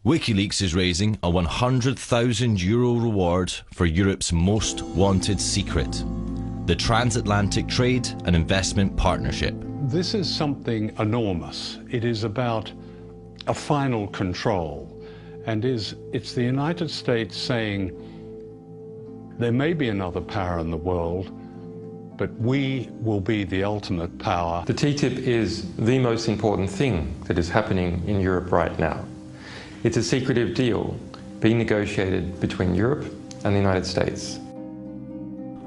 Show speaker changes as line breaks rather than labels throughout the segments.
WikiLeaks is raising a €100,000 reward for Europe's most wanted secret, the Transatlantic Trade and Investment Partnership.
This is something enormous. It is about a final control, and it's the United States saying there may be another power in the world, but we will be the ultimate power.
The TTIP is the most important thing that is happening in Europe right now. It's a secretive deal being negotiated between Europe and the United States.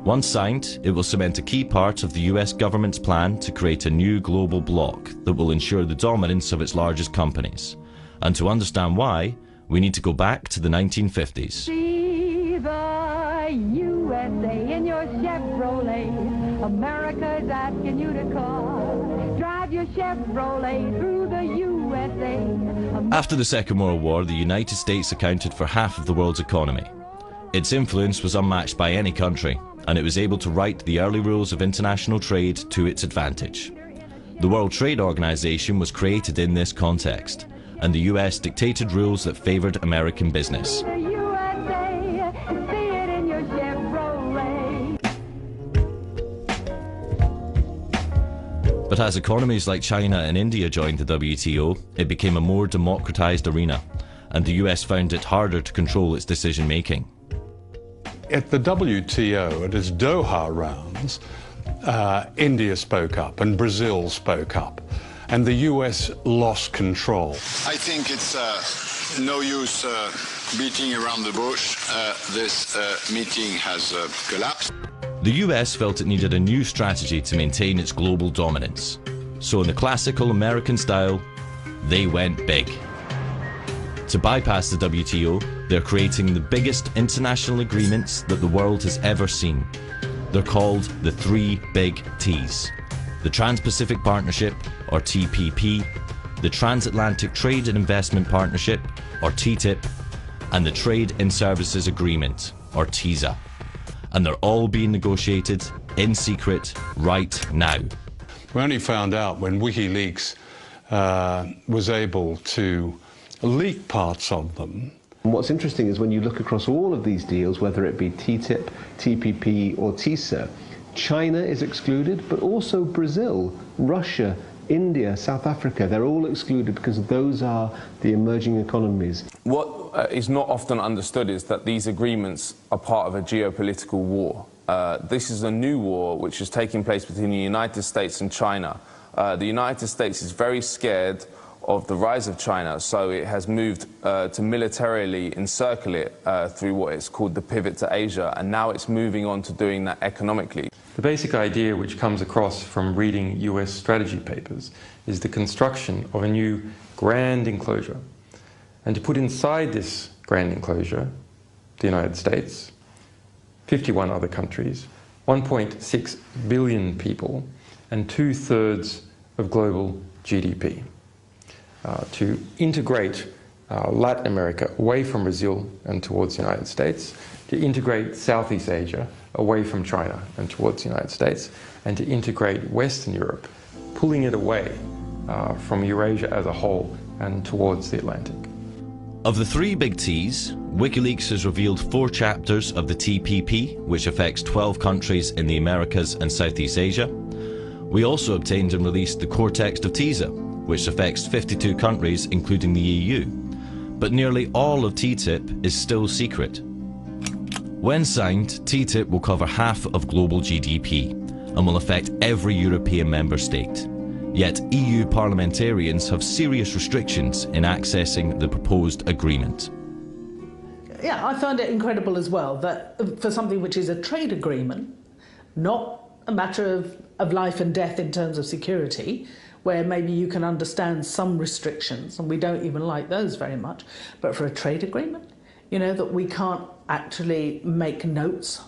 Once signed, it will cement a key part of the US government's plan to create a new global bloc that will ensure the dominance of its largest companies. And to understand why, we need to go back to the 1950s.
See the USA in your Chevrolet. America's asking you to call. Drive your Chevrolet through the USA.
After the Second World War, the United States accounted for half of the world's economy. Its influence was unmatched by any country, and it was able to write the early rules of international trade to its advantage. The World Trade Organization was created in this context, and the US dictated rules that favored American business. But as economies like China and India joined the WTO, it became a more democratized arena, and the US found it harder to control its decision-making.
At the WTO, at its Doha rounds, India spoke up and Brazil spoke up, and the US lost control.
I think it's no use beating around the bush. This meeting has collapsed.
The US felt it needed a new strategy to maintain its global dominance. So in the classical American style, they went big. To bypass the WTO, they're creating the biggest international agreements that the world has ever seen. They're called the three big T's: the Trans-Pacific Partnership, or TPP, the Transatlantic Trade and Investment Partnership, or TTIP, and the Trade in Services Agreement, or TISA. And they're all being negotiated in secret right now.
We only found out when WikiLeaks was able to leak parts of them.
And what's interesting is when you look across all of these deals, whether it be TTIP, TPP or TISA, China is excluded, but also Brazil, Russia, India, South Africa, they're all excluded because those are the emerging economies.
What is not often understood is that these agreements are part of a geopolitical war. This is a new war which is taking place between the United States and China. The United States is very scared of the rise of China, so it has moved to militarily encircle it through what is called the pivot to Asia, and now it's moving on to doing that economically.
The basic idea which comes across from reading US strategy papers is the construction of a new grand enclosure. And to put inside this grand enclosure, the United States, 51 other countries, 1.6 billion people, and 2/3 of global GDP. To integrate Latin America away from Brazil and towards the United States, to integrate Southeast Asia away from China and towards the United States, and to integrate Western Europe, pulling it away from Eurasia as a whole and towards the Atlantic.
Of the three big T's, WikiLeaks has revealed 4 chapters of the TPP, which affects 12 countries in the Americas and Southeast Asia. We also obtained and released the core text of TISA, which affects 52 countries, including the EU. But nearly all of TTIP is still secret. When signed, TTIP will cover half of global GDP and will affect every European member state. Yet EU parliamentarians have serious restrictions in accessing the proposed agreement.
Yeah, I find it incredible as well that for something which is a trade agreement, not a matter of life and death in terms of security, where maybe you can understand some restrictions, and we don't even like those very much, but for a trade agreement, you know, that we can't actually make notes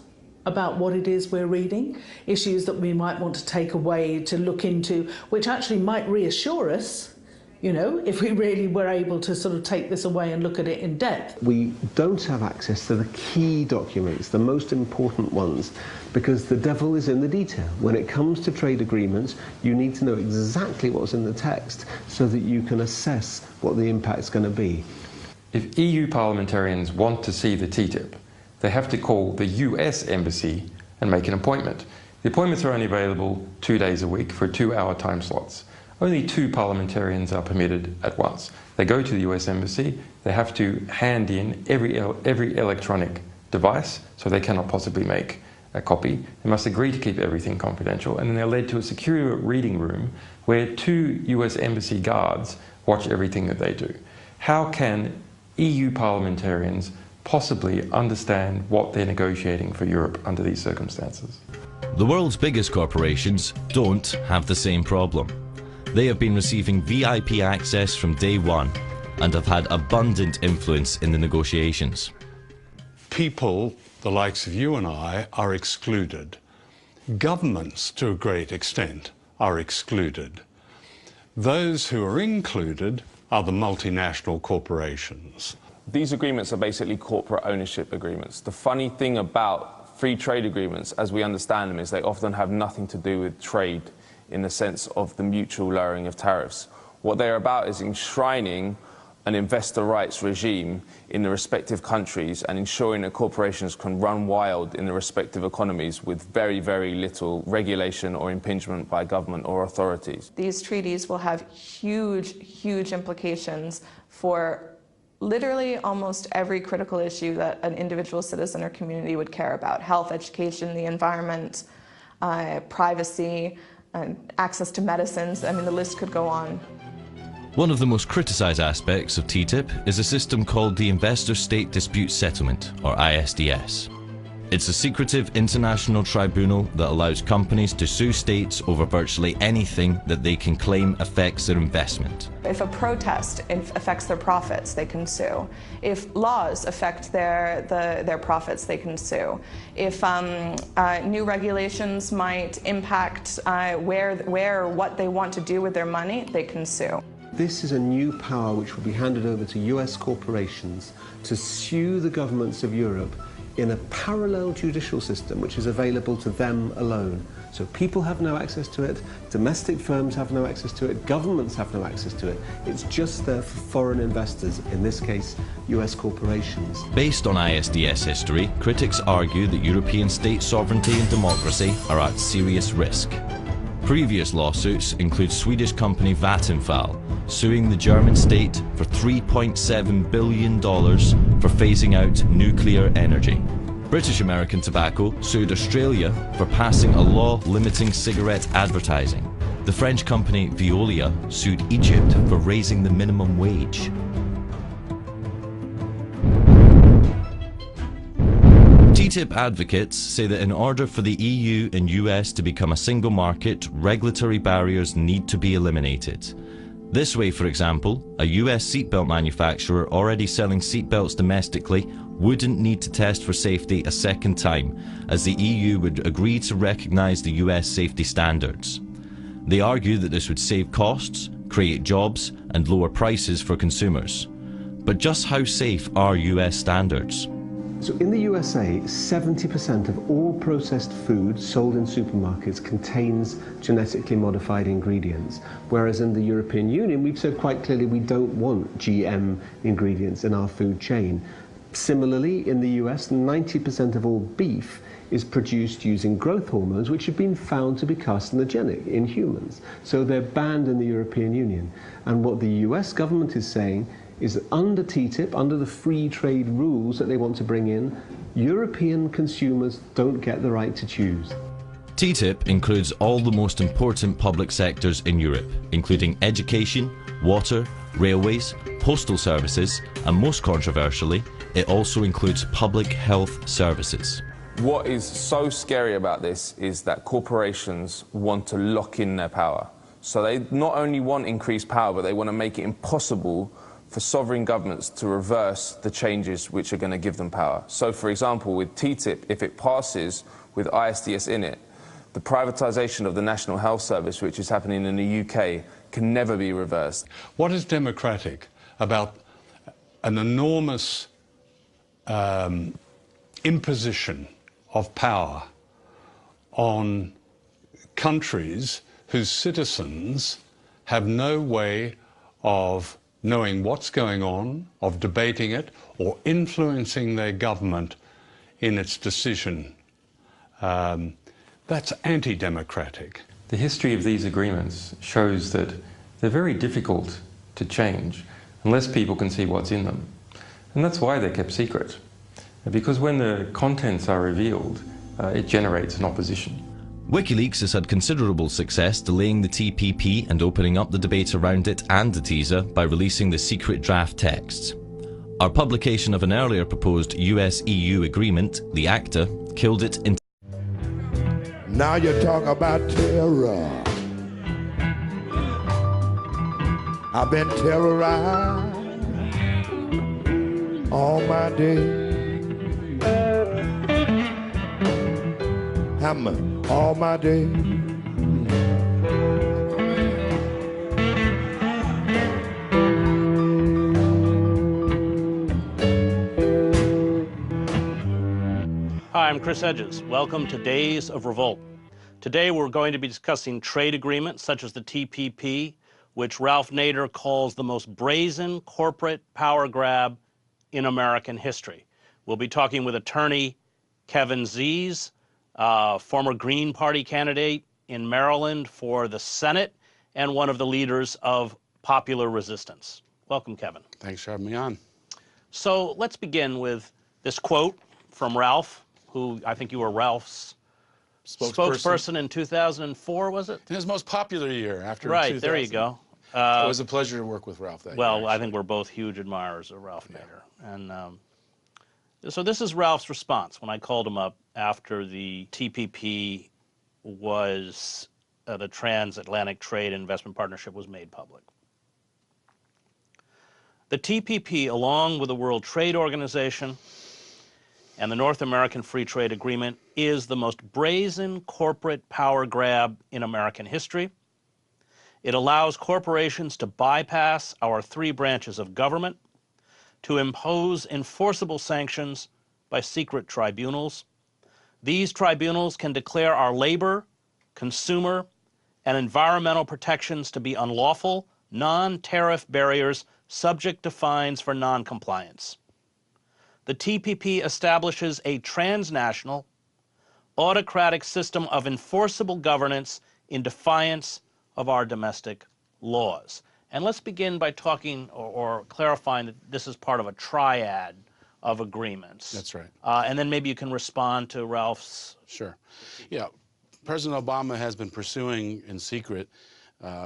about what it is we're reading, issues that we might want to take away to look into, which actually might reassure us, you know, if we really were able to sort of take this away and look at it in depth.
We don't have access to the key documents, the most important ones, because the devil is in the detail. When it comes to trade agreements, you need to know exactly what's in the text so that you can assess what the impact's going to be.
If EU parliamentarians want to see the TTIP, they have to call the US embassy and make an appointment. The appointments are only available 2 days a week for 2-hour time slots. Only 2 parliamentarians are permitted at once. They go to the US embassy, they have to hand in every electronic device, so they cannot possibly make a copy. They must agree to keep everything confidential, and then they're led to a secure reading room where 2 US embassy guards watch everything that they do. How can EU parliamentarians possibly understand what they're negotiating for Europe under these circumstances?
The world's biggest corporations don't have the same problem. They have been receiving VIP access from day one and have had abundant influence in the negotiations.
People, the likes of you and I, are excluded. Governments, to a great extent, are excluded. Those who are included are the multinational corporations.
These agreements are basically corporate ownership agreements. The funny thing about free trade agreements, as we understand them, is they often have nothing to do with trade in the sense of the mutual lowering of tariffs. What they're about is enshrining an investor rights regime in the respective countries and ensuring that corporations can run wild in the respective economies with very, very little regulation or impingement by government or authorities.
These treaties will have huge, huge implications for literally almost every critical issue that an individual citizen or community would care about: health, education, the environment, privacy, access to medicines. I mean, the list could go on.
One of the most criticised aspects of TTIP is a system called the Investor State Dispute Settlement, or ISDS. It's a secretive international tribunal that allows companies to sue states over virtually anything that they can claim affects their investment.
If a protest affects their profits, they can sue. If laws affect their profits, they can sue. If new regulations might impact what they want to do with their money, they can sue.
This is a new power which will be handed over to US corporations to sue the governments of Europe in a parallel judicial system which is available to them alone. So people have no access to it, domestic firms have no access to it, governments have no access to it. It's just there for foreign investors, in this case, US corporations.
Based on ISDS history, critics argue that European state sovereignty and democracy are at serious risk. Previous lawsuits include Swedish company Vattenfall suing the German state for $3.7 billion for phasing out nuclear energy. British American Tobacco sued Australia for passing a law limiting cigarette advertising. The French company Veolia sued Egypt for raising the minimum wage. TTIP advocates say that in order for the EU and US to become a single market, regulatory barriers need to be eliminated. This way, for example, a US seatbelt manufacturer already selling seatbelts domestically wouldn't need to test for safety a second time, as the EU would agree to recognise the US safety standards. They argue that this would save costs, create jobs, and lower prices for consumers. But just how safe are US standards?
So in the USA, 70% of all processed food sold in supermarkets contains genetically modified ingredients, whereas in the European Union, we've said quite clearly we don't want GM ingredients in our food chain. Similarly, in the US, 90% of all beef is produced using growth hormones, which have been found to be carcinogenic in humans. So they're banned in the European Union. And what the US government is saying is that under TTIP, under the free trade rules that they want to bring in, European consumers don't get the right to choose.
TTIP includes all the most important public sectors in Europe, including education, water, railways, postal services, and most controversially, it also includes public health services.
What is so scary about this is that corporations want to lock in their power. So they not only want increased power, but they want to make it impossible for sovereign governments to reverse the changes which are going to give them power. So, for example, with TTIP, if it passes with ISDS in it, the privatisation of the National Health Service, which is happening in the UK, can never be reversed.
What is democratic about an enormous imposition of power on countries whose citizens have no way of knowing what's going on, of debating it, or influencing their government in its decision. That's anti-democratic.
The history of these agreements shows that they're very difficult to change unless people can see what's in them. And that's why they're kept secret. Because when the contents are revealed, it generates an opposition.
WikiLeaks has had considerable success delaying the TPP and opening up the debate around it and the TISA by releasing the secret draft texts. Our publication of an earlier proposed US-EU agreement, the ACTA, killed it in.
Now you talk about terror. I've been terrorized all my day. All my day.
Hi, I'm Chris Hedges. Welcome to Days of Revolt. Today we're going to be discussing trade agreements such as the TPP, which Ralph Nader calls the most brazen corporate power grab in American history. We'll be talking with attorney Kevin Zies, former Green Party candidate in Maryland for the Senate and one of the leaders of Popular Resistance. Welcome, Kevin.
Thanks for having me on.
So let's begin with this quote from Ralph, who I think you were Ralph's spokesperson in 2004, was it?
His most popular year after
Right,
2000.
there you go.
It was a pleasure to work with Ralph that year.
Well, I think we're both huge admirers of Ralph Nader. And so this is Ralph's response when I called him up after the TPP was, the Transatlantic Trade and Investment Partnership was made public. The TPP, along with the World Trade Organization and the North American Free Trade Agreement, is the most brazen corporate power grab in American history. It allows corporations to bypass our three branches of government, to impose enforceable sanctions by secret tribunals. These tribunals can declare our labor, consumer, and environmental protections to be unlawful, non-tariff barriers subject to fines for non-compliance. The TPP establishes a transnational, autocratic system of enforceable governance in defiance of our domestic laws. And let's begin by talking or clarifying that this is part of a triad of agreements.
That's right.
And then maybe you can respond to Ralph's.
Sure. Yeah. President Obama has been pursuing in secret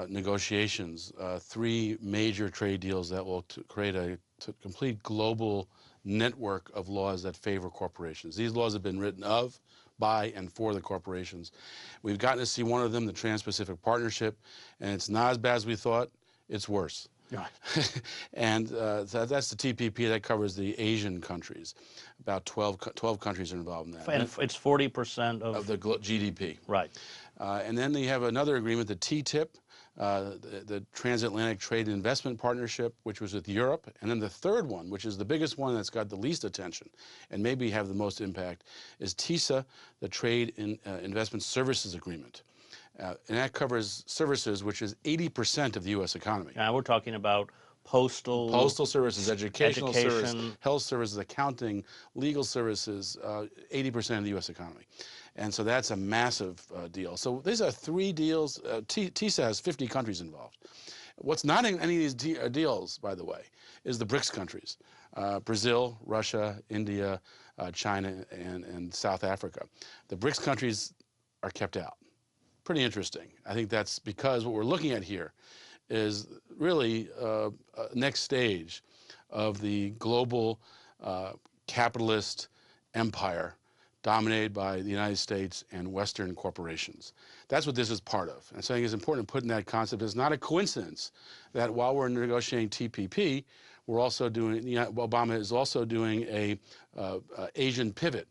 negotiations three major trade deals that will create a complete global network of laws that favor corporations. These laws have been written of, by, and for the corporations. We've gotten to see one of them, the Trans-Pacific Partnership, and it's not as bad as we thought. It's worse. Right. And that's the TPP that covers the Asian countries. About 12 countries are involved in that.
And it's 40%
of the GDP.
Right.
And then they have another agreement, the TTIP, the Transatlantic Trade and Investment Partnership, which was with Europe. And then the third one, which is the biggest one that's got the least attention and maybe have the most impact, is TISA, the Trade and Investment Services Agreement. And that covers services, which is 80% of the U.S. economy.
Now we're talking about postal
services, educational services, health services, accounting, legal services, 80% of the U.S. economy. And so that's a massive deal. So these are three deals. TISA has 50 countries involved. What's not in any of these deals, by the way, is the BRICS countries, Brazil, Russia, India, China, and South Africa. The BRICS countries are kept out. Pretty interesting. I think that's because what we're looking at here is really a next stage of the global capitalist empire dominated by the United States and Western corporations. That's what this is part of. And so I think it's important to put in that concept. It's not a coincidence that while we're negotiating TPP, we're also doing, Obama is also doing a Asian pivot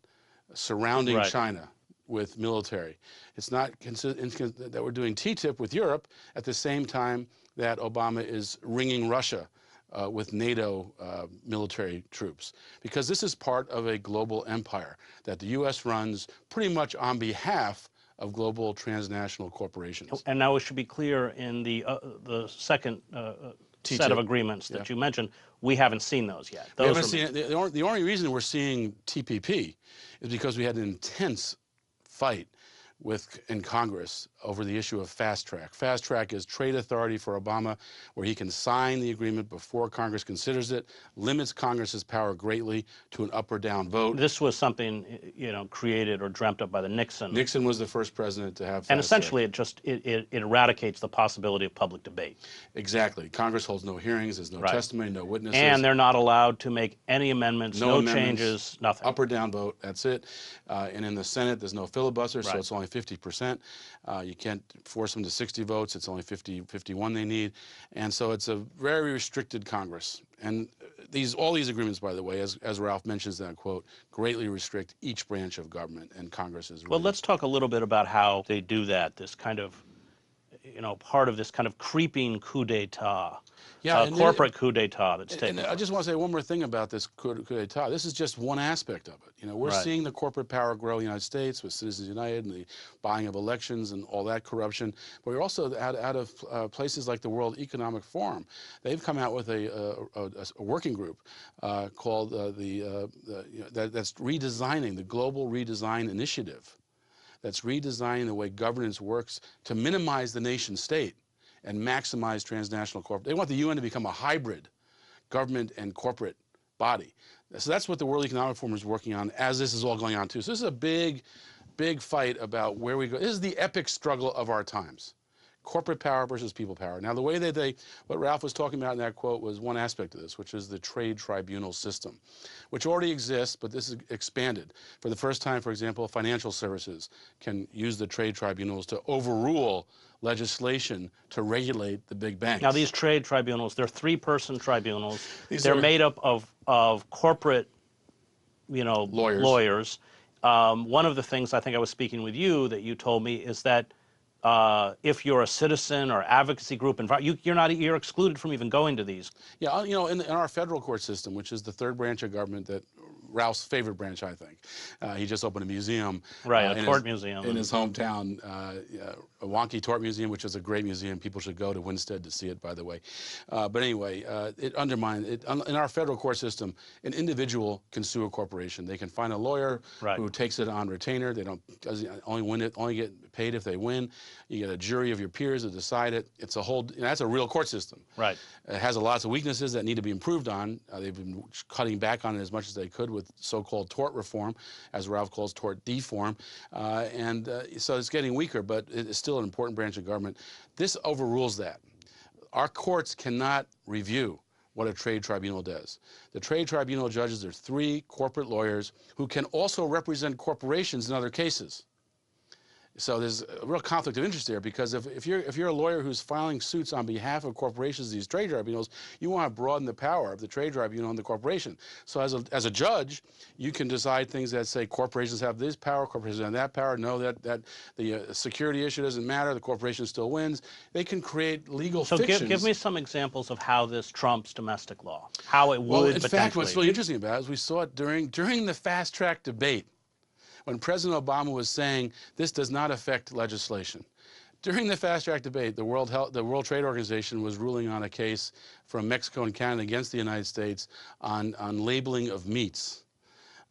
surrounding China with military. It's not that we're doing TTIP with Europe at the same time that Obama is ringing Russia with NATO military troops, because this is part of a global empire that the U.S. runs pretty much on behalf of global transnational corporations.
And now it should be clear in the second set of agreements that you mentioned, we haven't seen those yet.
We haven't seen it. The only reason we're seeing TPP is because we had an intense fight in Congress over the issue of fast track. Fast track is trade authority for Obama, where he can sign the agreement before Congress considers it, limits Congress's power greatly to an up or down vote.
This was something, you know, created or dreamt up by the Nixon.
Nixon was the first president to have fast
And essentially
track.
it eradicates the possibility of public debate.
Exactly. Congress holds no hearings, there's no testimony, no witnesses.
And they're not allowed to make any amendments, no changes, nothing.
Up or down vote, that's it. And in the Senate, there's no filibuster, so it's only 50%. You can't force them to 60 votes. It's only 51 they need. And so it's a very restricted Congress. And all these agreements, by the way, as Ralph mentions in that quote, greatly restrict each branch of government, and Congress is really...
Well, let's talk a little bit about how they do that, this kind of, you know, part of this kind of creeping coup d'etat. Corporate coup d'etat that's taken place.
I just want to say one more thing about this coup d'etat. This is just one aspect of it. You know, we're seeing the corporate power grow in the United States with Citizens United and the buying of elections and all that corruption. But we're also out of places like the World Economic Forum. They've come out with a working group called that's redesigning the Global Redesign Initiative. That's redesigning the way governance works to minimize the nation state and maximize transnational corporate. They want the UN to become a hybrid government and corporate body. So that's what the World Economic Forum is working on as this is all going on too. So this is a big, big fight about where we go. This is the epic struggle of our times. Corporate power versus people power. Now the way that what Ralph was talking about in that quote was one aspect of this, which is the trade tribunal system, which already exists, but this is expanded. For the first time, for example, financial services can use the trade tribunals to overrule legislation to regulate the big banks.
Now these trade tribunals, they're three-person tribunals. They're made up of corporate, you know, lawyers. One of the things I think I was speaking with you that you told me is that if you're a citizen or advocacy group, you're excluded from even going to these.
Yeah, you know, in our federal court system, which is the third branch of government that Ralph's favorite branch, I think. He just opened a museum.
Right, a tort museum.
In his hometown, a wonky tort museum, which is a great museum. People should go to Winstead to see it, by the way. But anyway, it undermines it. In our federal court system, an individual can sue a corporation. They can find a lawyer who takes it on retainer. They don't only get paid if they win. You get a jury of your peers to decide it. It's a whole, that's a real court system.
Right.
It has lots of weaknesses that need to be improved on. They've been cutting back on it as much as they could with so-called tort reform, as Ralph calls tort deform. So it's getting weaker, but it's still an important branch of government. This overrules that. Our courts cannot review what a trade tribunal does. The trade tribunal judges are 3 corporate lawyers who can also represent corporations in other cases. So there's a real conflict of interest there, because if you're a lawyer who's filing suits on behalf of corporations, these trade tribunals, you want to broaden the power of the trade tribunal and the corporation. So as a judge, you can decide things that say corporations have this power, corporations have that power. No, that the security issue doesn't matter. The corporation still wins. They can create legal fictions.
So give me some examples of how this trumps domestic law, how it would
potentially. In fact, what's really interesting about it is we saw it during the fast track debate, when President Obama was saying this does not affect legislation. During the fast track debate, the World Trade Organization was ruling on a case from Mexico and Canada against the United States on labeling of meats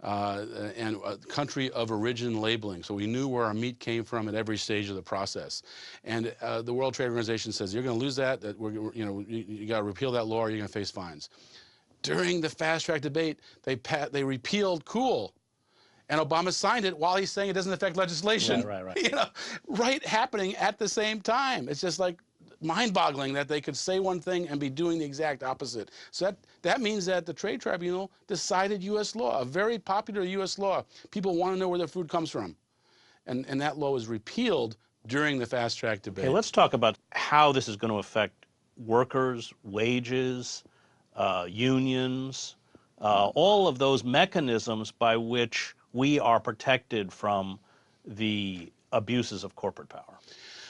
and country of origin labeling. So we knew where our meat came from at every stage of the process. And the World Trade Organization says, you're going to lose that, you got to repeal that law or you're going to face fines. During the fast track debate, they repealed COOL. And Obama signed it while he's saying it doesn't affect legislation.
Right.
You know, right happening at the same time. It's just like mind-boggling that they could say one thing and be doing the exact opposite. So that means that the Trade Tribunal decided U.S. law, a very popular U.S. law. People want to know where their food comes from. And that law was repealed during the fast-track debate.
Okay, let's talk about how this is going to affect workers, wages, unions, all of those mechanisms by which we are protected from the abuses of corporate power.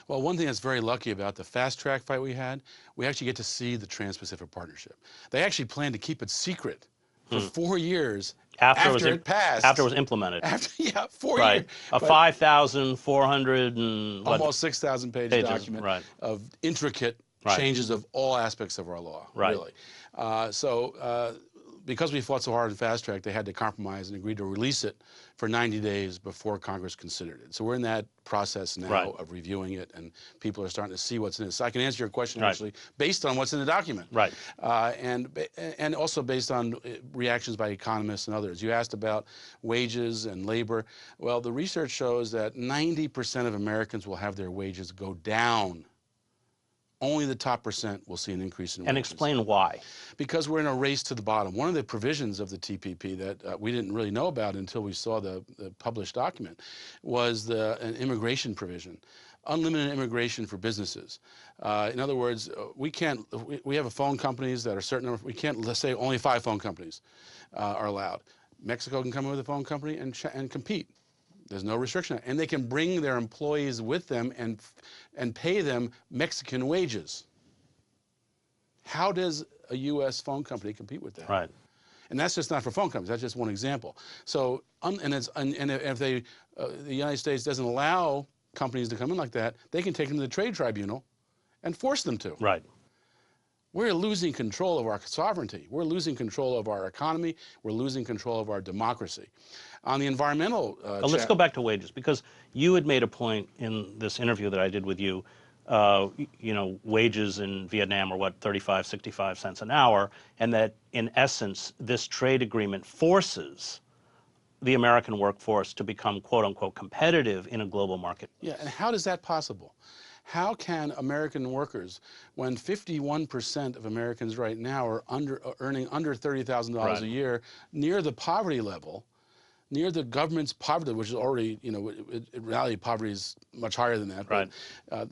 Well, one thing that's very lucky about the fast-track fight we had, we actually get to see the Trans-Pacific Partnership. They actually planned to keep it secret for 4 years after it passed.
After it was implemented.
4 years.
A 5,400 and
almost 6,000 page document of intricate changes of all aspects of our law, really. Because we fought so hard in fast track, they had to compromise and agree to release it for 90 days before Congress considered it. So we're in that process now of reviewing it, and people are starting to see what's in it. So I can answer your question actually based on what's in the document, and also based on reactions by economists and others. You asked about wages and labor. Well, the research shows that 90% of Americans will have their wages go down. Only the top percent will see an increase in wages.
And explain why.
Because we're in a race to the bottom. One of the provisions of the TPP that we didn't really know about until we saw the published document was an immigration provision. Unlimited immigration for businesses. In other words, we have a phone companies that are certain, we can't, let's say only 5 phone companies are allowed. Mexico can come in with a phone company and compete. There's no restriction. And they can bring their employees with them and pay them Mexican wages. How does a U.S. phone company compete with that?
Right.
And that's just not for phone companies. That's just one example. So, if the United States doesn't allow companies to come in like that, they can take them to the trade tribunal and force them to.
Right.
We're losing control of our sovereignty. We're losing control of our economy. We're losing control of our democracy. On the environmental
let's go back to wages, because you had made a point in this interview that I did with you, you know, wages in Vietnam are what, 35, 65 cents an hour, and that in essence, this trade agreement forces the American workforce to become quote unquote competitive in a global market.
Yeah, and how is that possible? How can American workers, when 51% of Americans right now are earning under $30,000 a year, near the poverty level, near the government's poverty, which is already, you know, in reality, poverty is much higher than that.
Right.
But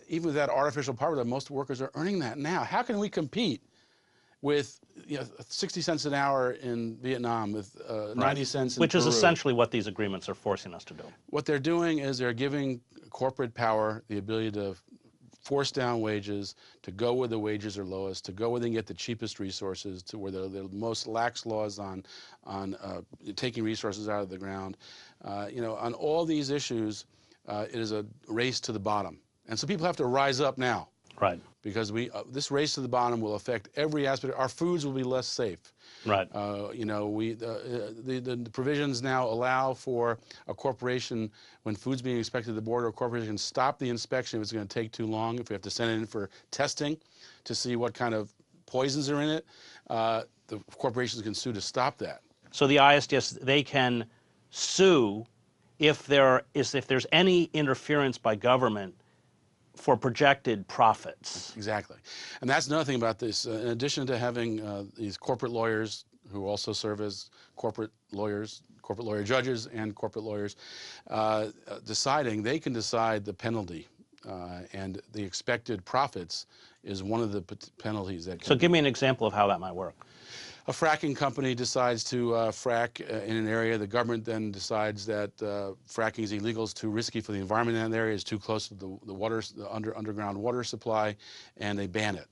even with that artificial poverty, most workers are earning that now. How can we compete with 60 cents an hour in Vietnam, with 90 cents in
Which is
Peru?
essentially what these agreements are forcing us to do.
What they're doing is they're giving corporate power the ability to force down wages, to go where the wages are lowest, to go where they can get the cheapest resources, to where the most lax laws on taking resources out of the ground. You know, on all these issues, it is a race to the bottom. And so people have to rise up now.
Right.
Because this race to the bottom will affect every aspect. Our foods will be less safe.
Right.
You know, the provisions now allow for a corporation, when food's being inspected at the border, a corporation can stop the inspection if it's going to take too long, if we have to send it in for testing to see what kind of poisons are in it. The corporations can sue to stop that.
So the ISDS, they can sue if there's any interference by government for projected profits.
Exactly. And that's another thing about this. In addition to having these corporate lawyers who also serve as corporate lawyers, corporate lawyer judges and corporate lawyers, deciding, they can decide the penalty. And the expected profits is one of the penalties that can
So give me an example of how that might work.
A fracking company decides to frack in an area. The government then decides that fracking is illegal, it's too risky for the environment in that area, it's too close to the underground water supply, and they ban it.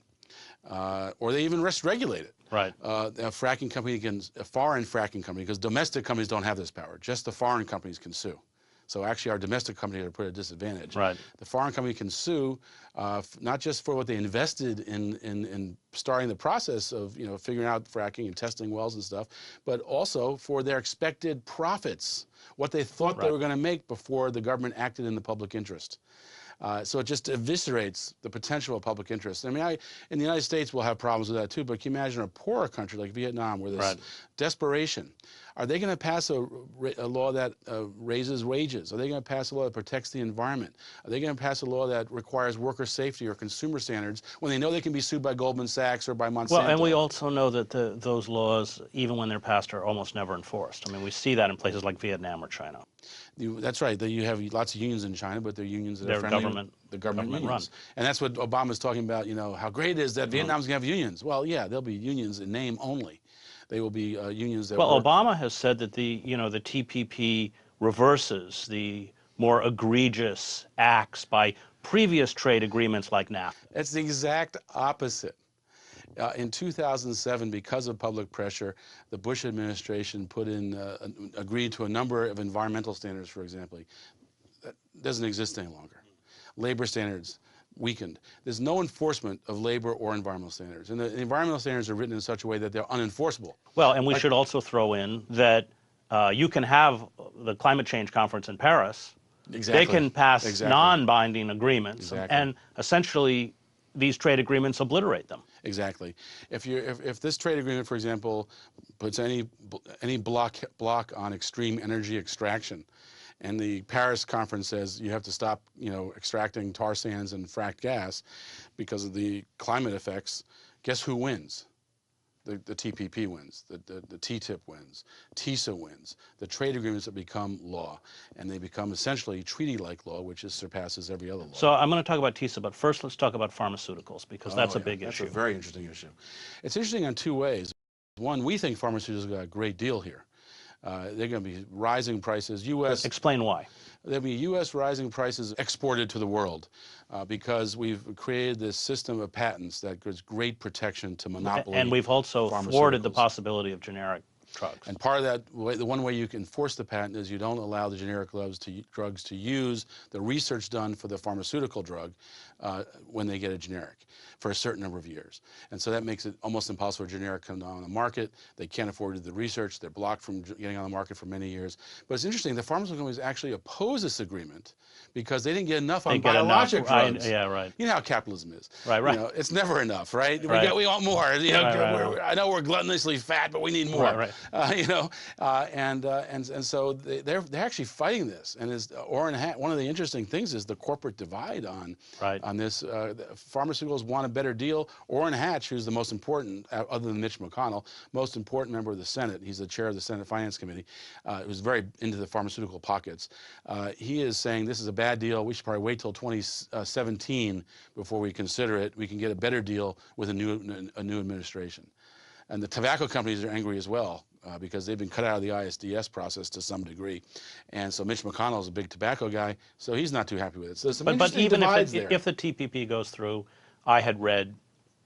Or they even regulate it.
Right.
A fracking company a foreign fracking company, because domestic companies don't have this power, just the foreign companies can sue. So actually our domestic companies are put at a disadvantage.
Right.
The foreign company can sue not just for what they invested in starting the process of figuring out fracking and testing wells and stuff, but also for their expected profits, what they thought they were going to make before the government acted in the public interest. So it just eviscerates the potential of public interest. I mean, in the United States, we'll have problems with that too, but can you imagine a poorer country like Vietnam where there's desperation? Are they going to pass a law that raises wages? Are they going to pass a law that protects the environment? Are they going to pass a law that requires worker safety or consumer standards when they know they can be sued by Goldman Sachs or by Monsanto?
Well, and we also know that those laws, even when they're passed, are almost never enforced. I mean, we see that in places like Vietnam or China.
That's right. You have lots of unions in China, but they're unions that are friendly. The government
run.
unions. And that's what Obama's talking about, how great it is that Vietnam's going to have unions. Well, yeah, there'll be unions in name only. They will be unions that
Well, Obama has said that the TPP reverses the more egregious acts by previous trade agreements like NAFTA.
It's the exact opposite. In 2007, because of public pressure, the Bush administration agreed to a number of environmental standards, for example. That doesn't exist any longer. Labor standards, weakened. There's no enforcement of labor or environmental standards. And the environmental standards are written in such a way that they're unenforceable.
Well, and we should also throw in that you can have the climate change conference in Paris.
Exactly.
They can pass non-binding agreements, and essentially these trade agreements obliterate them.
Exactly. If this trade agreement, for example, puts any block on extreme energy extraction, and the Paris conference says you have to stop, extracting tar sands and fracked gas because of the climate effects, guess who wins? The TPP wins, the TTIP wins, TISA wins, the trade agreements that become law, and they become essentially treaty-like law, which surpasses every other law.
So I'm going to talk about TISA, but first let's talk about pharmaceuticals, because that's a big issue.
That's a very interesting issue. It's interesting in two ways. One, we think pharmaceuticals got a great deal here. They're going to be rising prices.
Explain why.
There'll be U.S. rising prices exported to the world because we've created this system of patents that gives great protection to monopoly.
And we've also thwarted the possibility of generic drugs.
And part of that, the one way you can enforce the patent is you don't allow the generic drugs to use the research done for the pharmaceutical drug when they get a generic for a certain number of years. And so that makes it almost impossible for generic to come on the market. They can't afford to do the research. They're blocked from getting on the market for many years. But it's interesting, the pharmaceutical companies actually oppose this agreement because they didn't get enough on biologic drugs.
Yeah, right.
You know how capitalism is.
Right, right.
It's never enough, right?
Right.
We want more. I know we're gluttonously fat, but we need more.
Right, right.
And so they're actually fighting this. And one of the interesting things is the corporate divide on this. Pharmaceuticals want a better deal. Orrin Hatch, who's the most important, other than Mitch McConnell, most important member of the Senate. He's the chair of the Senate Finance Committee, who's very into the pharmaceutical pockets. He is saying this is a bad deal. We should probably wait till 2017 before we consider it. We can get a better deal with a new administration. And the tobacco companies are angry as well because they've been cut out of the ISDS process to some degree. And so Mitch McConnell is a big tobacco guy, so he's not too happy with it. So
but even if the TPP goes through, I had read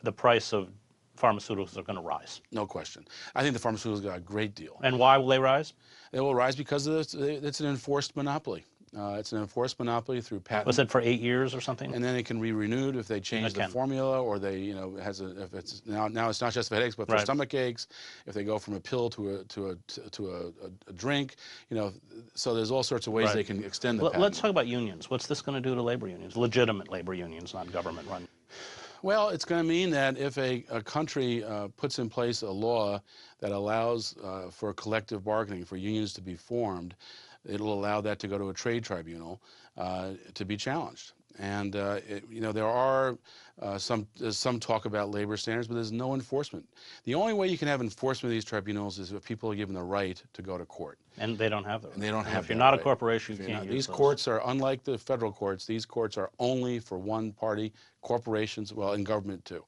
the price of pharmaceuticals are going to rise.
No question. I think the pharmaceuticals got a great deal.
And why will they rise?
They will rise because it's an enforced monopoly. It's an enforced monopoly through patent.
Was it for 8 years or something?
And then it can be renewed if they change the formula, or they, if it's now it's not just for headaches, but for stomach aches. If they go from a pill to a drink, so there's all sorts of ways they can extend the patent.
Let's talk about unions. What's this going to do to labor unions? Legitimate labor unions, not government run.
Well, it's going to mean that if a country puts in place a law that allows for collective bargaining, for unions to be formed, it'll allow that to go to a trade tribunal to be challenged. And there are there's some talk about labor standards, but there's no enforcement. The only way you can have enforcement of these tribunals is if people are given the right to go to court.
And they don't have that.
And they don't have.
If you're not a corporation, you can't use
these courts are unlike the federal courts. These courts are only for one party. Corporations, well, and government too.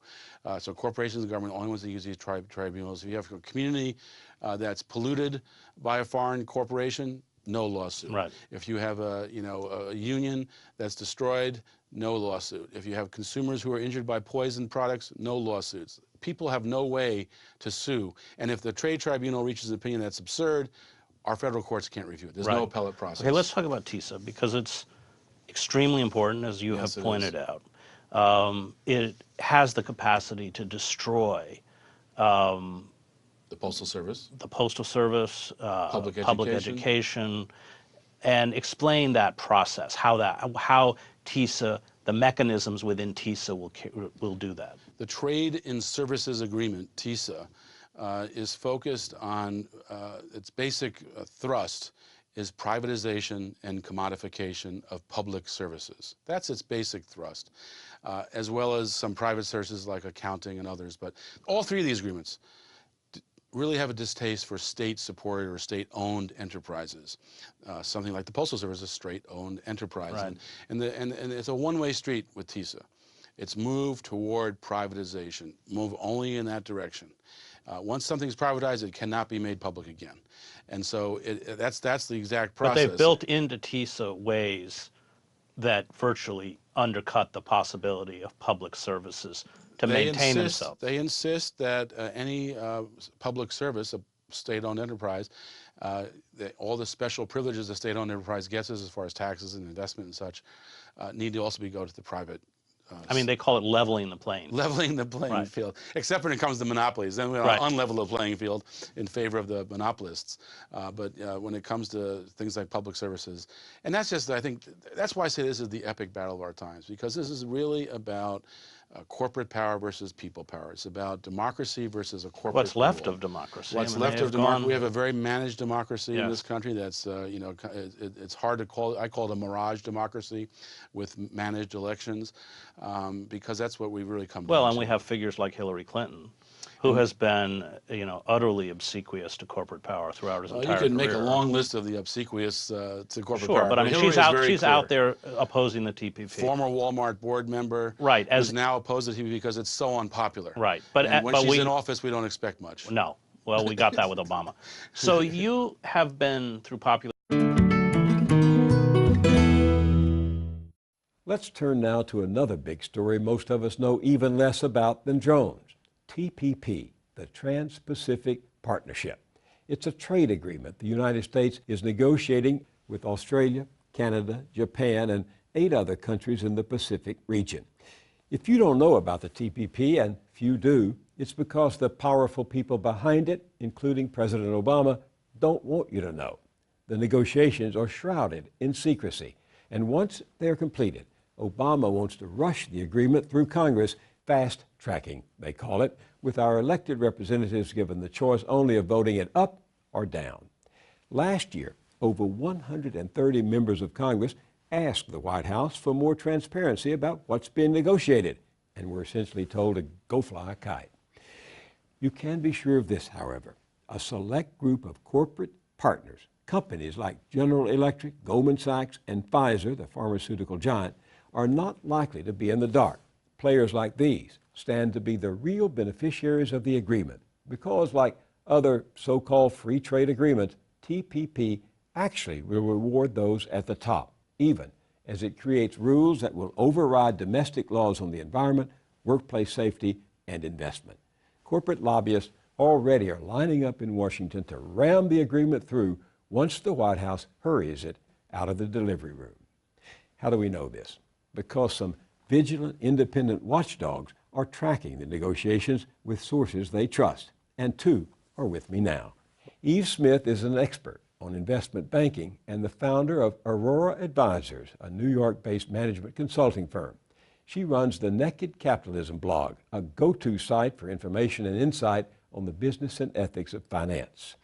So corporations and government are the only ones that use these tribunals. If you have a community that's polluted by a foreign corporation, no lawsuit.
Right.
If you have a union that's destroyed, no lawsuit. If you have consumers who are injured by poison products, no lawsuits. People have no way to sue. And if the trade tribunal reaches an opinion that's absurd, our federal courts can't review it. There's no appellate process.
Okay, let's talk about TISA because it's extremely important, as you have pointed out. It has the capacity to destroy
the Postal Service.
The Postal Service, public education, and explain that process, how TISA, the mechanisms within TISA will do that.
The Trade in Services Agreement, TISA, is focused on its basic thrust is privatization and commodification of public services. That's its basic thrust, as well as some private services like accounting and others. But all three of these agreements really have a distaste for state-supported or state-owned enterprises. Something like the Postal Service is a state-owned enterprise.
Right.
And it's a one-way street with TISA. It's move toward privatization, move only in that direction. Once something's privatized, it cannot be made public again. And so that's the exact process.
But they've built into TISA ways that virtually undercut the possibility of public services to maintain themselves.
They insist that any public service, a state-owned enterprise, all the special privileges a state-owned enterprise gets as far as taxes and investment and such, need to also go to the private
I mean, they call it leveling the playing field.
Leveling the playing field, except when it comes to monopolies. Then we unlevel the playing field in favor of the monopolists. But when it comes to things like public services, and that's just, I think, that's why I say this is the epic battle of our times, because this is really about corporate power versus people power. It's about democracy versus a corporate
What's left
rule.
of democracy?
What's left of democracy? We have a very managed democracy in this country. That's you know, it's hard to call. I call it a mirage democracy, with managed elections, because that's what we really come.
Well,
down
and
to.
we have figures like Hillary Clinton, who has been, you know, utterly obsequious to corporate power throughout his entire career.
You can make a long list of the obsequious to corporate
power.
Sure,
but I mean, she's out there opposing the TPP.
Former Walmart board member,
right?
Who's now opposed to TPP because it's so unpopular.
Right,
and when she's in office, we don't expect much.
No, well, we got that with Obama. So you have been through popular.
Let's turn now to another big story most of us know even less about than drones. TPP, the Trans-Pacific Partnership. It's a trade agreement the United States is negotiating with Australia, Canada, Japan, and 8 other countries in the Pacific region. If you don't know about the TPP, and few do, it's because the powerful people behind it, including President Obama, don't want you to know. The negotiations are shrouded in secrecy, and once they're completed, Obama wants to rush the agreement through Congress, fast-tracking, they call it, with our elected representatives given the choice only of voting it up or down. Last year, over 130 members of Congress asked the White House for more transparency about what's being negotiated, and were essentially told to go fly a kite. You can be sure of this, however. A select group of corporate partners, companies like General Electric, Goldman Sachs, and Pfizer, the pharmaceutical giant, are not likely to be in the dark. Players like these stand to be the real beneficiaries of the agreement because, like other so-called free trade agreements, TPP actually will reward those at the top, even as it creates rules that will override domestic laws on the environment, workplace safety, and investment. Corporate lobbyists already are lining up in Washington to ram the agreement through once the White House hurries it out of the delivery room. How do we know this? Because some vigilant, independent watchdogs are tracking the negotiations with sources they trust, and 2 are with me now. Eve Smith is an expert on investment banking and the founder of Aurora Advisors, a New York-based management consulting firm. She runs the Naked Capitalism blog, a go-to site for information and insight on the business and ethics of finance.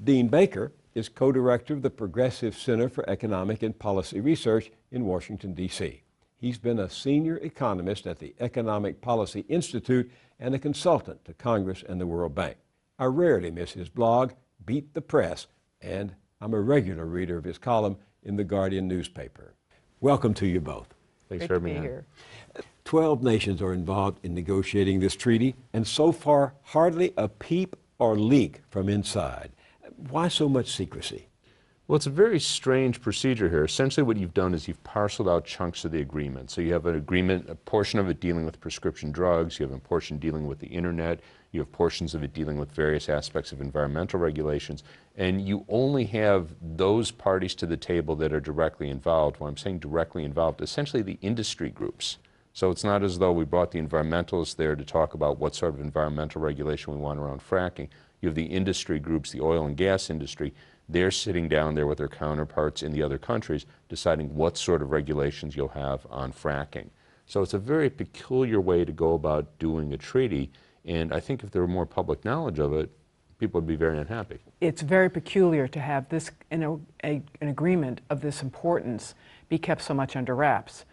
Dean Baker is co-director of the Progressive Center for Economic and Policy Research in Washington, D.C. He's been a senior economist at the Economic Policy Institute and a consultant to Congress and the World Bank. I rarely miss his blog, Beat the Press, and I'm a regular reader of his column in the Guardian newspaper. Welcome to you both.
Thanks for having me here.
12 nations are involved in negotiating this treaty, and so far, hardly a peep or leak from inside. Why so much secrecy?
Well, it's a very strange procedure here. Essentially what you've done is you've parceled out chunks of the agreement. So you have an agreement, a portion of it dealing with prescription drugs, you have a portion dealing with the internet, you have portions of it dealing with various aspects of environmental regulations, and you only have those parties to the table that are directly involved. When I'm saying directly involved, essentially the industry groups. So it's not as though we brought the environmentalists there to talk about what sort of environmental regulation we want around fracking. You have the industry groups, the oil and gas industry. They're sitting down there with their counterparts in the other countries deciding what sort of regulations you'll have on fracking. So it's a very peculiar way to go about doing a treaty, and I think if there were more public knowledge of it, people would be very unhappy.
It's very peculiar to have this, an agreement of this importance be kept so much under wraps.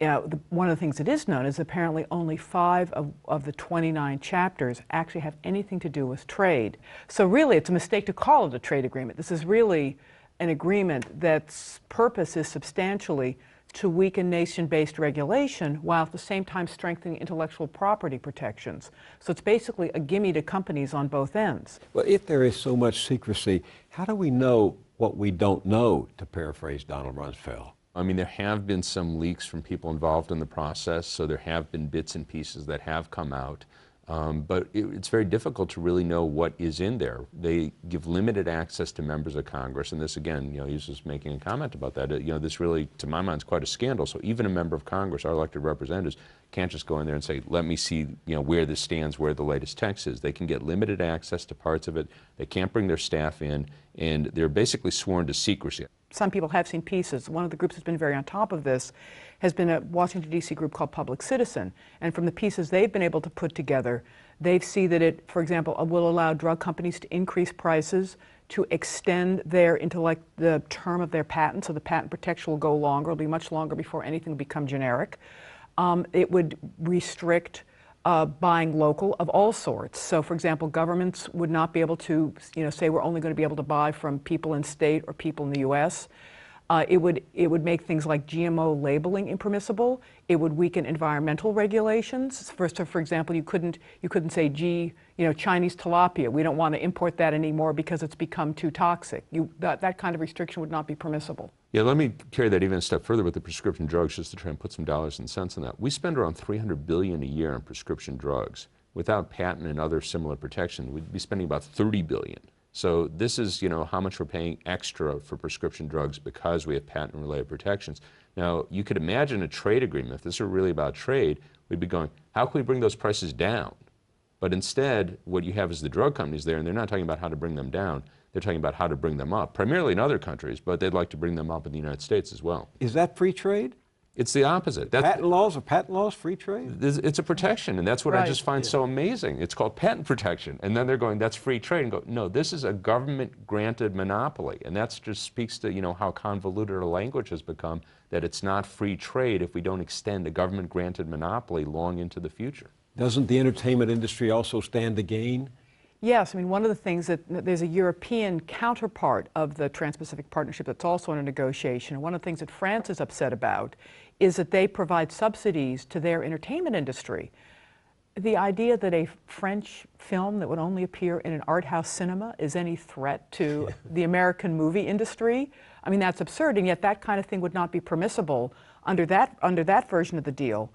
One of the things that is known is apparently only 5 of the 29 chapters actually have anything to do with trade. So really it's a mistake to call it a trade agreement. This is really an agreement that's purpose is substantially to weaken nation-based regulation while at the same time strengthening intellectual property protections. So it's basically a gimme to companies on both ends.
Well, if there is so much secrecy, how do we know what we don't know, to paraphrase Donald Rumsfeld?
I mean, there have been some leaks from people involved in the process, so there have been bits and pieces that have come out. But it's very difficult to really know what is in there. They give limited access to members of Congress, and this again, he was just making a comment about that. This really, to my mind, is quite a scandal. So even a member of Congress, our elected representatives, can't just go in there and say, let me see where this stands, where the latest text is. They can get limited access to parts of it. They can't bring their staff in, and they're basically sworn to secrecy.
Some people have seen pieces. One of the groups that's been very on top of this has been a Washington, D.C. group called Public Citizen. And from the pieces they've been able to put together, they see that it, for example, will allow drug companies to increase prices, to extend the term of their patent, so the patent protection will go longer. It'll be much longer before anything will become generic. It would restrict buying local of all sorts. So, for example, governments would not be able to, say we're only going to be able to buy from people in state or people in the U.S. It would make things like GMO labeling impermissible. It would weaken environmental regulations. For example, you couldn't say, gee, Chinese tilapia, we don't want to import that anymore because it's become too toxic. That kind of restriction would not be permissible.
Yeah, let me carry that even a step further with the prescription drugs, just to try and put some dollars and cents on that. We spend around $300 billion a year on prescription drugs. Without patent and other similar protection, we'd be spending about $30 billion. So this is, how much we're paying extra for prescription drugs because we have patent-related protections. Now, you could imagine a trade agreement. If this were really about trade, we'd be going, how can we bring those prices down? But instead, what you have is the drug companies there, and they're not talking about how to bring them down. They're talking about how to bring them up, primarily in other countries, but they'd like to bring them up in the United States as well.
Is that free trade?
It's the opposite.
Patent laws, free trade?
It's a protection, and that's what
Right.
I just find so amazing. It's called patent protection, and then they're going, that's free trade, and go, no, this is a government-granted monopoly, and that just speaks to, how convoluted our language has become, that it's not free trade if we don't extend a government-granted monopoly long into the future.
Doesn't the entertainment industry also stand to gain?
Yes, one of the things that there's a European counterpart of the Trans-Pacific Partnership that's also under negotiation. And one of the things that France is upset about is that they provide subsidies to their entertainment industry. The idea that a French film that would only appear in an art house cinema is any threat to the American movie industry, that's absurd, and yet that kind of thing would not be permissible under that version of the deal.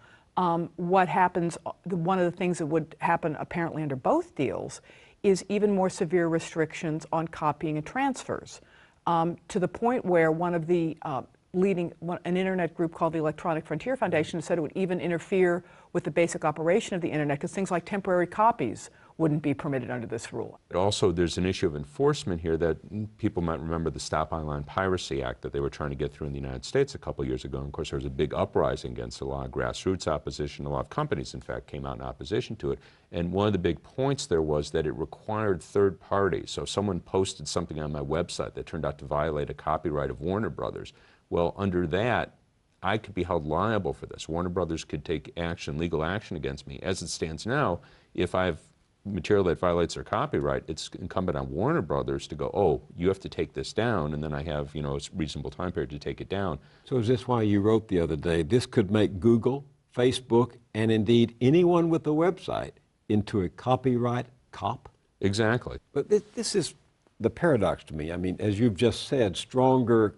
What happens, one of the things that would happen apparently under both deals is even more severe restrictions on copying and transfers, to the point where one of the an internet group called the Electronic Frontier Foundation said it would even interfere with the basic operation of the internet because things like temporary copies wouldn't be permitted under this rule.
Also, there's an issue of enforcement here that people might remember the Stop Online Piracy Act that they were trying to get through in the United States a couple years ago. And of course, there was a big uprising against a lot of grassroots opposition. A lot of companies, in fact, came out in opposition to it. And one of the big points there was that it required third parties. So if someone posted something on my website that turned out to violate a copyright of Warner Brothers, well, under that, I could be held liable for this. Warner Brothers could take action, legal action against me. As it stands now, if I have material that violates their copyright, it's incumbent on Warner Brothers to go, oh, you have to take this down, and then I have, a reasonable time period to take it down.
So is this why you wrote the other day, this could make Google, Facebook, and indeed anyone with a website into a copyright cop?
Exactly.
But this is the paradox to me. As you've just said, stronger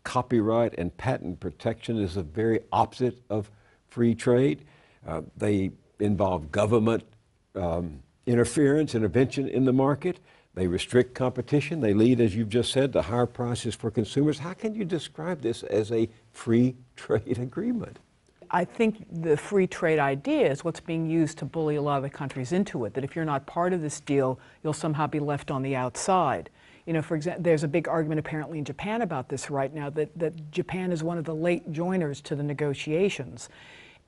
copyright and patent protection is the very opposite of free trade. They involve government intervention in the market. They restrict competition. They lead, as you've just said, to higher prices for consumers. How can you describe this as a free trade agreement?
I think the free trade idea is what's being used to bully a lot of the countries into it, that if you're not part of this deal, you'll somehow be left on the outside. For example, there's a big argument apparently in Japan about this right now, that Japan is one of the late joiners to the negotiations.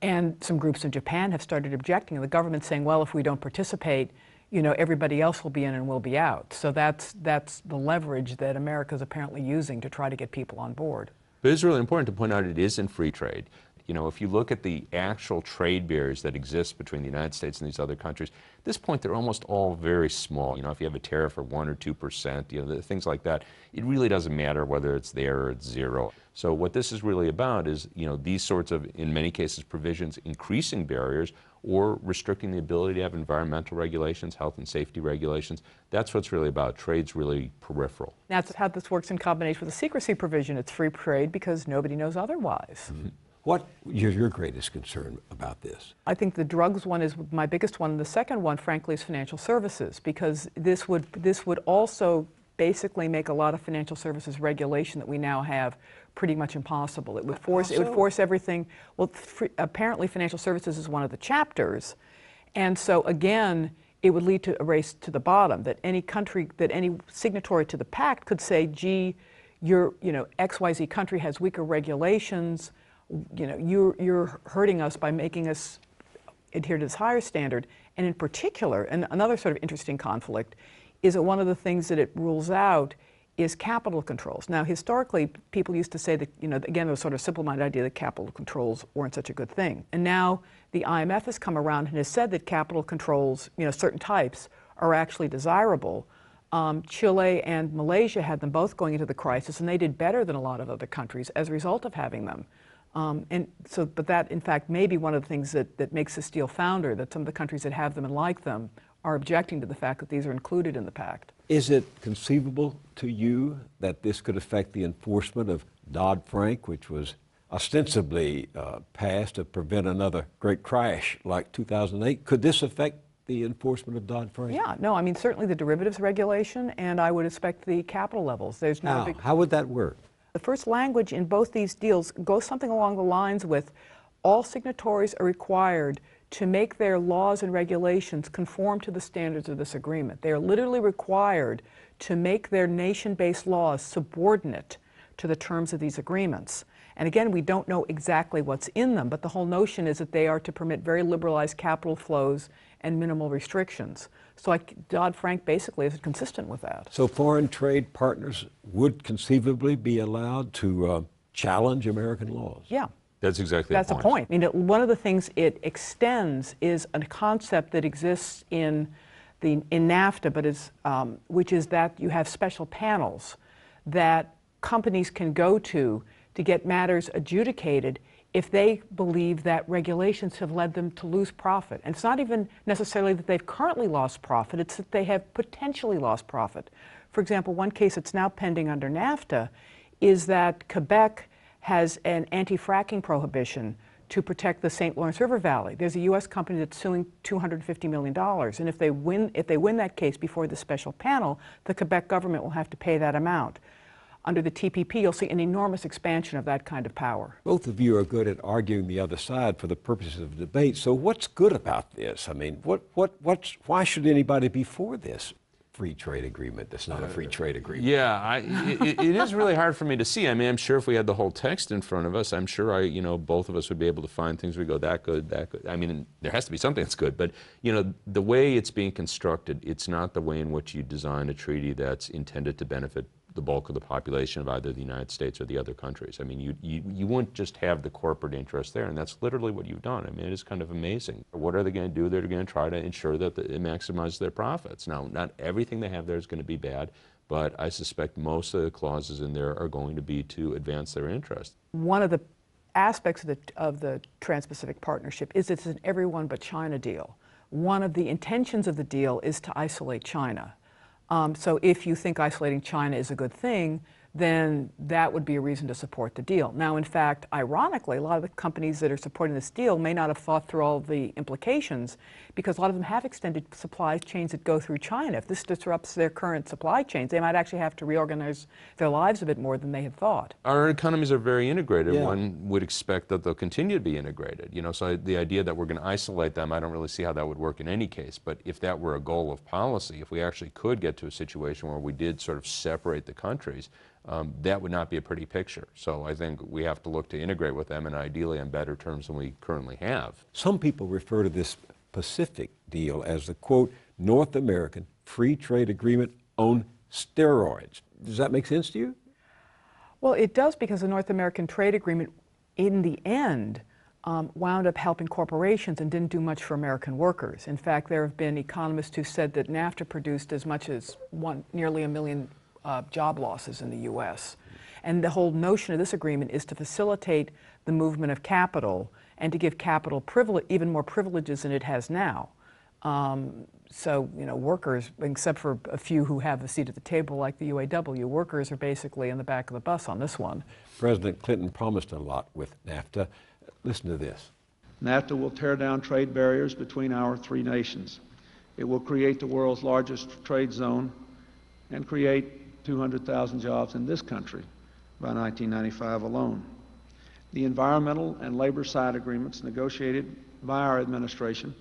And some groups in Japan have started objecting, and the government's saying, well, if we don't participate, everybody else will be in and we'll be out. So that's the leverage that America's apparently using to try to get people on board.
But it's really important to point out it isn't free trade. If you look at the actual trade barriers that exist between the United States and these other countries, at this point they're almost all very small. If you have a tariff of 1 or 2%, things like that, it really doesn't matter whether it's there or it's zero. So what this is really about is, these sorts of, in many cases, provisions increasing barriers or restricting the ability to have environmental regulations, health and safety regulations. That's what's really about. Trade's really peripheral.
That's how this works in combination with the secrecy provision. It's free trade because nobody knows otherwise.
Mm-hmm.
What is your greatest concern about this?
I think the drugs one is my biggest one. The second one, frankly, is financial services, because this would also basically make a lot of financial services regulation that we now have pretty much impossible. It would force everything. Well, apparently financial services is one of the chapters, and so again, it would lead to a race to the bottom. That any country, that any signatory to the pact could say, "Gee, XYZ country has weaker regulations. You're hurting us by making us adhere to this higher standard." And in particular, and another sort of interesting conflict is that one of the things that it rules out is capital controls. Now, historically, people used to say that, again, there was sort of a simple-minded idea that capital controls weren't such a good thing. And now the IMF has come around and has said that capital controls, certain types, are actually desirable. Chile and Malaysia had them both going into the crisis, and they did better than a lot of other countries as a result of having them. But that, in fact, may be one of the things that makes this deal founder, that some of the countries that have them and like them are objecting to the fact that these are included in the pact.
Is it conceivable to you that this could affect the enforcement of Dodd-Frank, which was ostensibly passed to prevent another great crash like 2008? Could this affect the enforcement of Dodd-Frank?
Yeah, no, I mean, certainly the derivatives regulation, and I would expect the capital levels. There's no big...
How would that work?
The first language in both these deals goes something along the lines with all signatories are required to make their laws and regulations conform to the standards of this agreement. They are literally required to make their nation-based laws subordinate to the terms of these agreements. And again, we don't know exactly what's in them, but the whole notion is that they are to permit very liberalized capital flows and minimal restrictions. So Dodd-Frank basically is consistent with that.
So foreign trade partners would conceivably be allowed to challenge American laws?
Yeah.
That's exactly
That's
the
the
point.
point. I mean, one of the things it extends is a concept that exists in NAFTA, but which is that you have special panels that companies can go to get matters adjudicated if they believe that regulations have led them to lose profit. And it's not even necessarily that they've currently lost profit, it's that they have potentially lost profit. For example, one case that's now pending under NAFTA is that Quebec has an anti-fracking prohibition to protect the St. Lawrence River Valley. There's a U.S. company that's suing $250 million, and if they win that case before the special panel, the Quebec government will have to pay that amount. Under the TPP, you'll see an enormous expansion of that kind of power.
Both of you are good at arguing the other side for the purposes of debate. So what's good about this? I mean, why should anybody be for this free trade agreement that's not a free trade agreement?
Yeah, it is really hard for me to see. I mean, I'm sure if we had the whole text in front of us, I'm sure both of us would be able to find things we go, that good, that good. I mean, there has to be something that's good, but the way it's being constructed, it's not the way in which you design a treaty that's intended to benefit the bulk of the population of either the United States or the other countries. I mean, you wouldn't just have the corporate interest there, and that's literally what you've done. I mean, it is kind of amazing. What are they going to do? They're going to try to ensure that it maximizes their profits. Now, not everything they have there is going to be bad, but I suspect most of the clauses in there are going to be to advance their interest.
One of the aspects of the Trans-Pacific Partnership is it's an everyone but China deal. One of the intentions of the deal is to isolate China. So if you think isolating China is a good thing, then that would be a reason to support the deal. Now, in fact, ironically, a lot of the companies that are supporting this deal may not have thought through all the implications, because a lot of them have extended supply chains that go through China. If this disrupts their current supply chains, they might actually have to reorganize their lives a bit more than they had thought.
Our economies are very integrated.
Yeah.
One would expect that they'll continue to be integrated. So the idea that we're going to isolate them, I don't really see how that would work in any case. But if that were a goal of policy, if we actually could get to a situation where we did sort of separate the countries, that would not be a pretty picture. So I think we have to look to integrate with them, and ideally on better terms than we currently have.
Some people refer to this Pacific deal as the, quote, North American Free Trade Agreement on steroids. Does that make sense to you?
Well, it does, because the North American Trade Agreement, in the end, wound up helping corporations and didn't do much for American workers. In fact, there have been economists who said that NAFTA produced as much as nearly 1 million job losses in the U.S. And the whole notion of this agreement is to facilitate the movement of capital and to give capital even more privileges than it has now. So, workers, except for a few who have a seat at the table like the UAW, workers are basically in the back of the bus on this one.
President Clinton promised a lot with NAFTA. Listen to this.
NAFTA will tear down trade barriers between our three nations. It will create the world's largest trade zone and create 200,000 jobs in this country by 1995 alone. The environmental and labor side agreements negotiated by our administration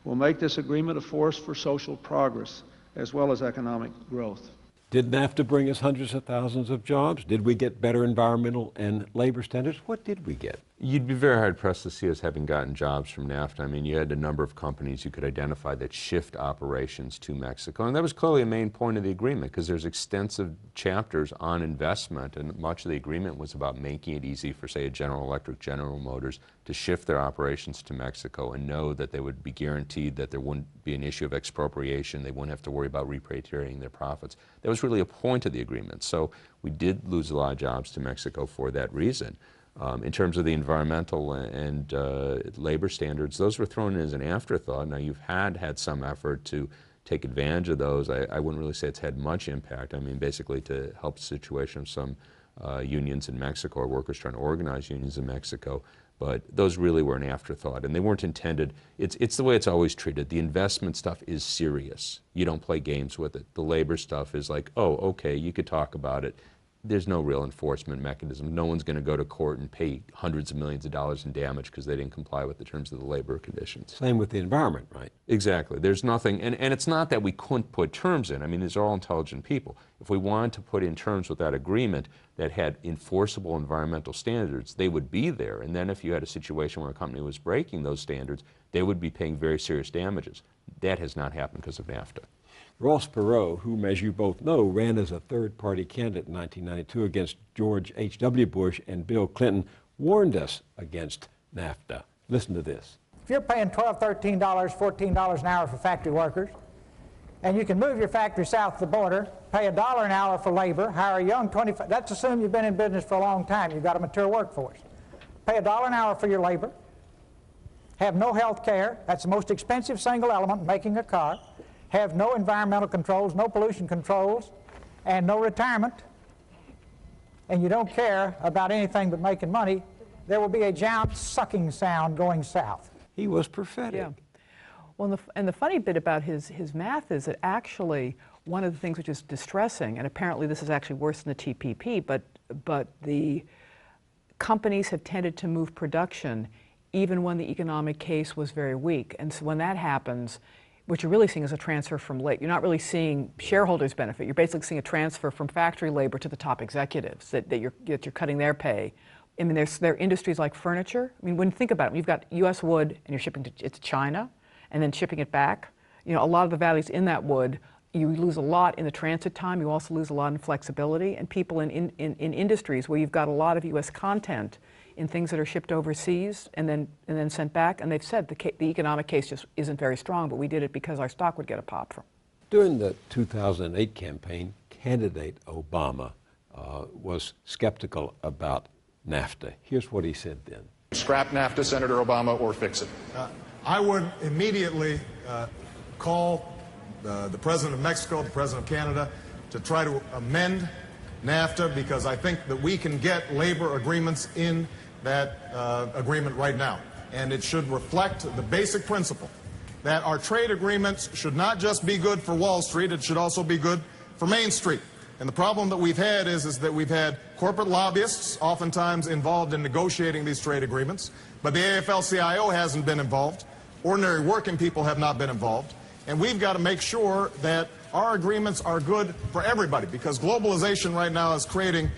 will make this agreement a force for social progress as well as economic growth.
Did NAFTA bring us hundreds of thousands of jobs? Did we get better environmental and labor standards? What did we get?
You'd be very hard-pressed to see us having gotten jobs from NAFTA. I mean, you had a number of companies you could identify that shift operations to Mexico, and that was clearly a main point of the agreement because there's extensive chapters on investment, and much of the agreement was about making it easy for, say, a General Electric, General Motors to shift their operations to Mexico and know that they would be guaranteed that there wouldn't be an issue of expropriation, they wouldn't have to worry about repatriating their profits. That was really a point of the agreement. So we did lose a lot of jobs to Mexico for that reason. In terms of the environmental and labor standards, those were thrown in as an afterthought. Now, you've had some effort to take advantage of those. I wouldn't really say it's had much impact. I mean, basically to help the situation of some unions in Mexico or workers trying to organize unions in Mexico. But those really were an afterthought, and they weren't intended. It's the way it's always treated. The investment stuff is serious. You don't play games with it. The labor stuff is like, oh, okay, you could talk about it. There's no real enforcement mechanism. No one's going to go to court and pay hundreds of millions of dollars in damage because they didn't comply with the terms of the labor conditions.
Same with the environment, right?
Exactly. There's nothing, and it's not that we couldn't put terms in. I mean, these are all intelligent people. If we wanted to put in terms with that agreement that had enforceable environmental standards, they would be there. And then if you had a situation where a company was breaking those standards, they would be paying very serious damages. That has not happened because of NAFTA.
Ross Perot, whom, as you both know, ran as a third-party candidate in 1992 against George H.W. Bush and Bill Clinton, warned us against NAFTA. Listen to this.
If you're paying $12, $13, $14 an hour for factory workers, and you can move your factory south of the border, pay $1 an hour for labor, hire a young 25, let's assume you've been in business for a long time, you've got a mature workforce. Pay $1 an hour for your labor, have no health care, that's the most expensive single element in making a car, have no environmental controls, no pollution controls, and no retirement, and you don't care about anything but making money, there will be a giant sucking sound going south.
He was prophetic.
Yeah. Well, and the funny bit about his math is that actually one of the things which is distressing, and apparently this is actually worse than the TPP, but the companies have tended to move production even when the economic case was very weak. And so when that happens, what you're really seeing is a transfer from you're not really seeing shareholders benefit. You're basically seeing a transfer from factory labor to the top executives, that you're cutting their pay. I mean, there are industries like furniture. I mean, when you think about it, you've got U.S. wood and you're shipping it to China and then shipping it back. You know, a lot of the values in that wood, you lose a lot in the transit time. You also lose a lot in flexibility. And people in industries where you've got a lot of U.S. content in things that are shipped overseas and then sent back, and they've said the economic case just isn't very strong, but we did it because our stock would get a pop from.
During the 2008 campaign, candidate Obama was skeptical about NAFTA. Here's what he said then.
Scrap NAFTA, Senator Obama, or fix it.
I would immediately call the President of Mexico, the President of Canada, to try to amend NAFTA, because I think that we can get labor agreements in that agreement right now. And it should reflect the basic principle that our trade agreements should not just be good for Wall Street, it should also be good for Main Street. And the problem that we've had is that we've had corporate lobbyists oftentimes involved in negotiating these trade agreements, but the AFL-CIO hasn't been involved. Ordinary working people have not been involved. And we've got to make sure that our agreements are good for everybody, because globalization right now is creating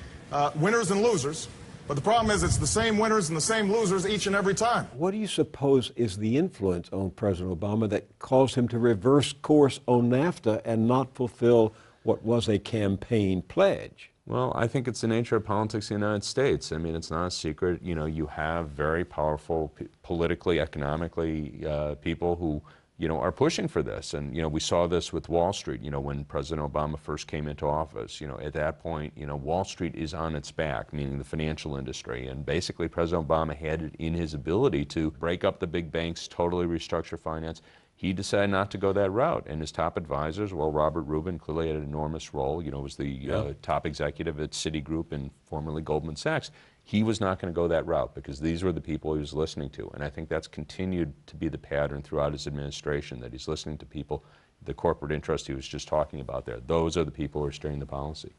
winners and losers. But the problem is it's the same winners and the same losers each and every time.
What do you suppose is the influence on President Obama that caused him to reverse course on NAFTA and not fulfill what was a campaign pledge?
Well, I think it's the nature of politics in the United States. I mean, it's not a secret. You know, you have very powerful politically, economically people who, you know, are pushing for this. And, you know, we saw this with Wall Street, you know, when President Obama first came into office. You know, at that point, you know, Wall Street is on its back, meaning the financial industry. And basically, President Obama had it in his ability to break up the big banks, totally restructure finance. He decided not to go that route, and his top advisors, well, Robert Rubin clearly had an enormous role, was the top executive at Citigroup and formerly Goldman Sachs. He was not going to go that route because these were the people he was listening to, and I think that's continued to be the pattern throughout his administration, that he's listening to people, the corporate interest he was just talking about there. Those are the people who are steering the policy.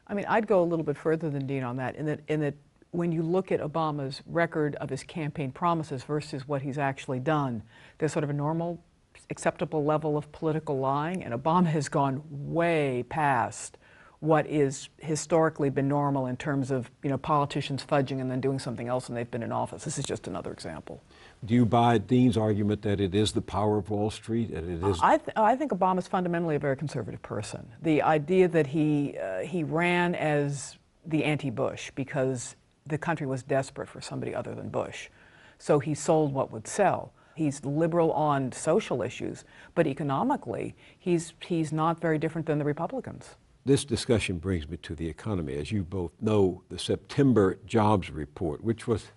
I mean, I'd go a little bit further than Dean on that, in that when you look at Obama's record of his campaign promises versus what he's actually done, there's sort of a normal, acceptable level of political lying, and Obama has gone way past what is historically been normal in terms of politicians fudging and then doing something else when they've been in office. This is just another example.
Do you buy Dean's argument that it is the power of Wall Street? And it is
I think Obama's fundamentally a very conservative person. The idea that he ran as the anti-Bush because the country was desperate for somebody other than Bush. So he sold what would sell. He's liberal on social issues, but economically, he's not very different than the Republicans.
This discussion brings me to the economy. As you both know, the September jobs report, which was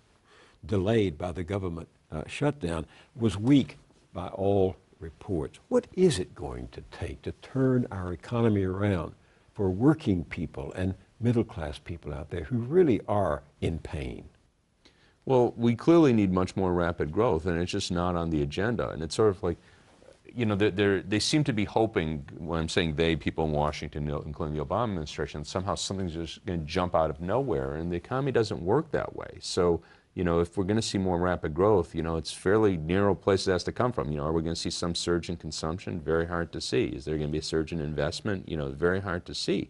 delayed by the government shutdown, was weak by all reports. What is it going to take to turn our economy around for working people and middle-class people out there who really are in pain?
Well, we clearly need much more rapid growth, and it's just not on the agenda. And it's sort of like, they seem to be hoping, when I'm saying they, people in Washington, including the Obama administration, somehow something's just going to jump out of nowhere, and the economy doesn't work that way. So, if we're going to see more rapid growth, it's fairly narrow places it has to come from. Are we going to see some surge in consumption? Very hard to see. Is there going to be a surge in investment? Very hard to see.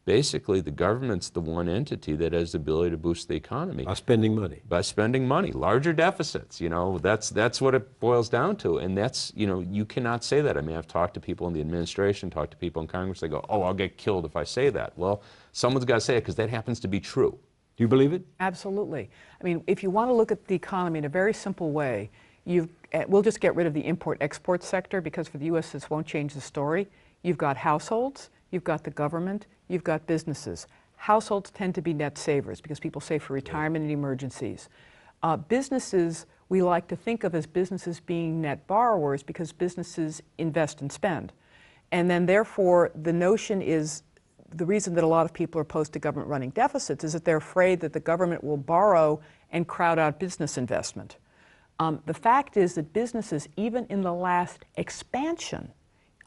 Basically, the government's the one entity that has the ability to boost the economy.
By spending money.
By spending money. Larger deficits, that's what it boils down to. And that's, you cannot say that. I mean, I've talked to people in the administration, talked to people in Congress, they go, oh, I'll get killed if I say that. Well, someone's got to say it because that happens to be true.
Do you believe it?
Absolutely. I mean, if you want to look at the economy in a very simple way, we'll just get rid of the import-export sector because for the U.S. this won't change the story. You've got households, you've got the government, you've got businesses. Households tend to be net savers because people save for retirement and emergencies. Businesses, we like to think of as businesses being net borrowers because businesses invest and spend. And then therefore, the notion is, the reason that a lot of people are opposed to government running deficits is that they're afraid that the government will borrow and crowd out business investment. The fact is that businesses, even in the last expansion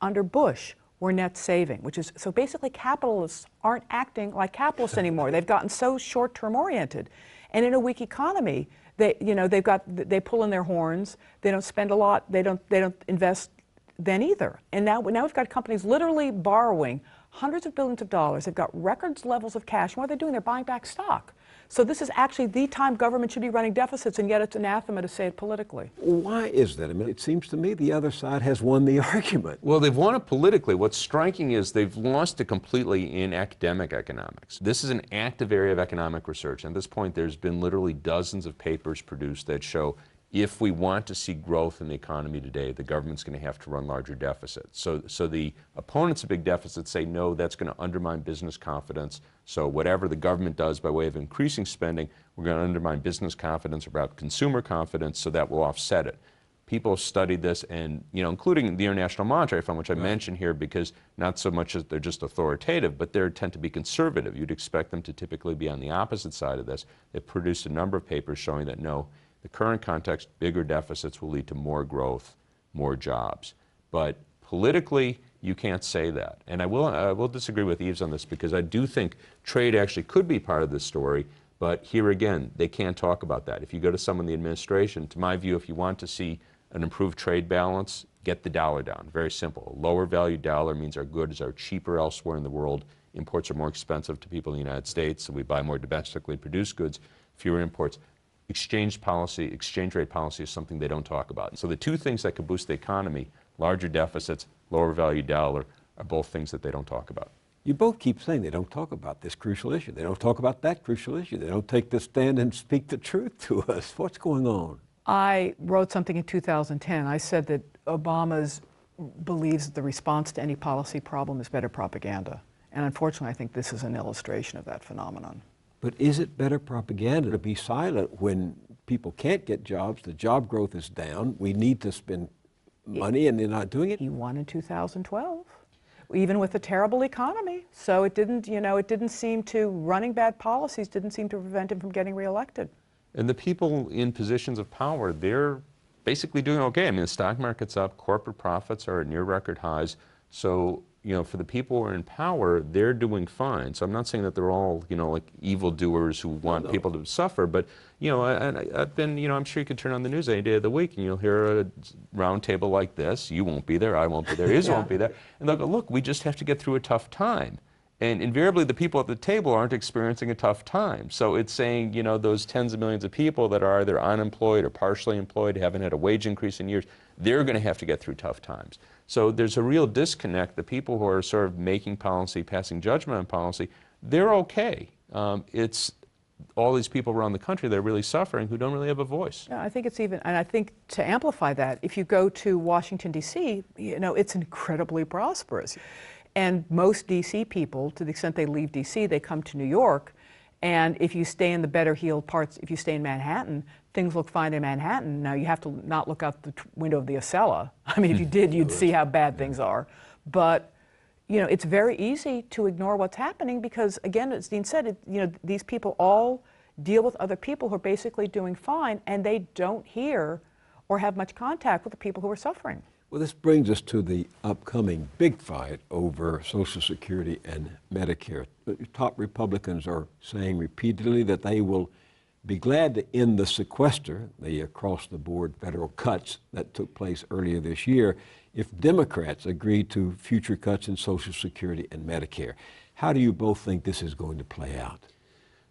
under Bush, were net saving, which is, so basically capitalists aren't acting like capitalists anymore. They've gotten so short-term oriented. And in a weak economy, they pull in their horns, they don't spend a lot, they don't invest then either. And now we've got companies literally borrowing hundreds of billions of dollars. They've got record levels of cash. And what are they doing? They're buying back stock. So this is actually the time government should be running deficits, and yet it's anathema to say it politically.
Why is that? I mean, it seems to me the other side has won the argument.
Well, they've won it politically. What's striking is they've lost it completely in academic economics. This is an active area of economic research. At this point, there's been literally dozens of papers produced that show if we want to see growth in the economy today, the government's going to have to run larger deficits. So the opponents of big deficits say, no, that's going to undermine business confidence. So whatever the government does by way of increasing spending, we're going to undermine business confidence about consumer confidence, so that will offset it. People have studied this, and including the International Monetary Fund, which I mentioned here, because not so much that they're just authoritative, but they tend to be conservative. You'd expect them to typically be on the opposite side of this. They've produced a number of papers showing that no, the current context, bigger deficits will lead to more growth, more jobs. But politically, you can't say that. And I will disagree with Yves on this, because I do think trade actually could be part of this story. But here again, they can't talk about that. If you go to someone in the administration, to my view, if you want to see an improved trade balance, get the dollar down. Very simple. A lower value dollar means our goods are cheaper elsewhere in the world. Imports are more expensive to people in the United States, so we buy more domestically produced goods, fewer imports. Exchange rate policy is something they don't talk about. So the two things that could boost the economy, larger deficits, lower value dollar, are both things that they don't talk about.
You both keep saying they don't talk about this crucial issue. They don't talk about that crucial issue. They don't take the stand and speak the truth to us. What's going on?
I wrote something in 2010. I said that Obama believes that the response to any policy problem is better propaganda. And unfortunately, I think this is an illustration of that phenomenon.
But is it better propaganda to be silent when people can't get jobs, the job growth is down, we need to spend money and they're not doing it?
He won in 2012, even with a terrible economy. So it didn't, it didn't seem to, running bad policies didn't seem to prevent him from getting reelected.
And the people in positions of power, they're basically doing okay. I mean, the stock market's up, corporate profits are at near record highs. So, for the people who are in power, they're doing fine. So I'm not saying that they're all, like evildoers who want people to suffer, but, I've been, I'm sure you could turn on the news any day of the week and you'll hear a round table like this. You won't be there, I won't be there, Iz won't be there. And they'll go, look, we just have to get through a tough time. And invariably, the people at the table aren't experiencing a tough time. So it's saying, those tens of millions of people that are either unemployed or partially employed, haven't had a wage increase in years, they're going to have to get through tough times. So there's a real disconnect. The people who are sort of making policy, passing judgment on policy, they're okay. It's all these people around the country that are really suffering who don't really have a voice.
Yeah, I think it's even, and I think to amplify that, if you go to Washington, D.C., it's incredibly prosperous. And most D.C. people, to the extent they leave D.C., they come to New York. And if you stay in the better heeled parts, if you stay in Manhattan, things look fine in Manhattan. Now, you have to not look out the window of the Acela. I mean, if you did, you'd see how bad things are. But, it's very easy to ignore what's happening because, again, as Dean said, these people all deal with other people who are basically doing fine, and they don't hear or have much contact with the people who are suffering.
Well, this brings us to the upcoming big fight over Social Security and Medicare. The top Republicans are saying repeatedly that they will be glad to end the sequester, the across-the-board federal cuts that took place earlier this year, if Democrats agree to future cuts in Social Security and Medicare. How do you both think this is going to play out?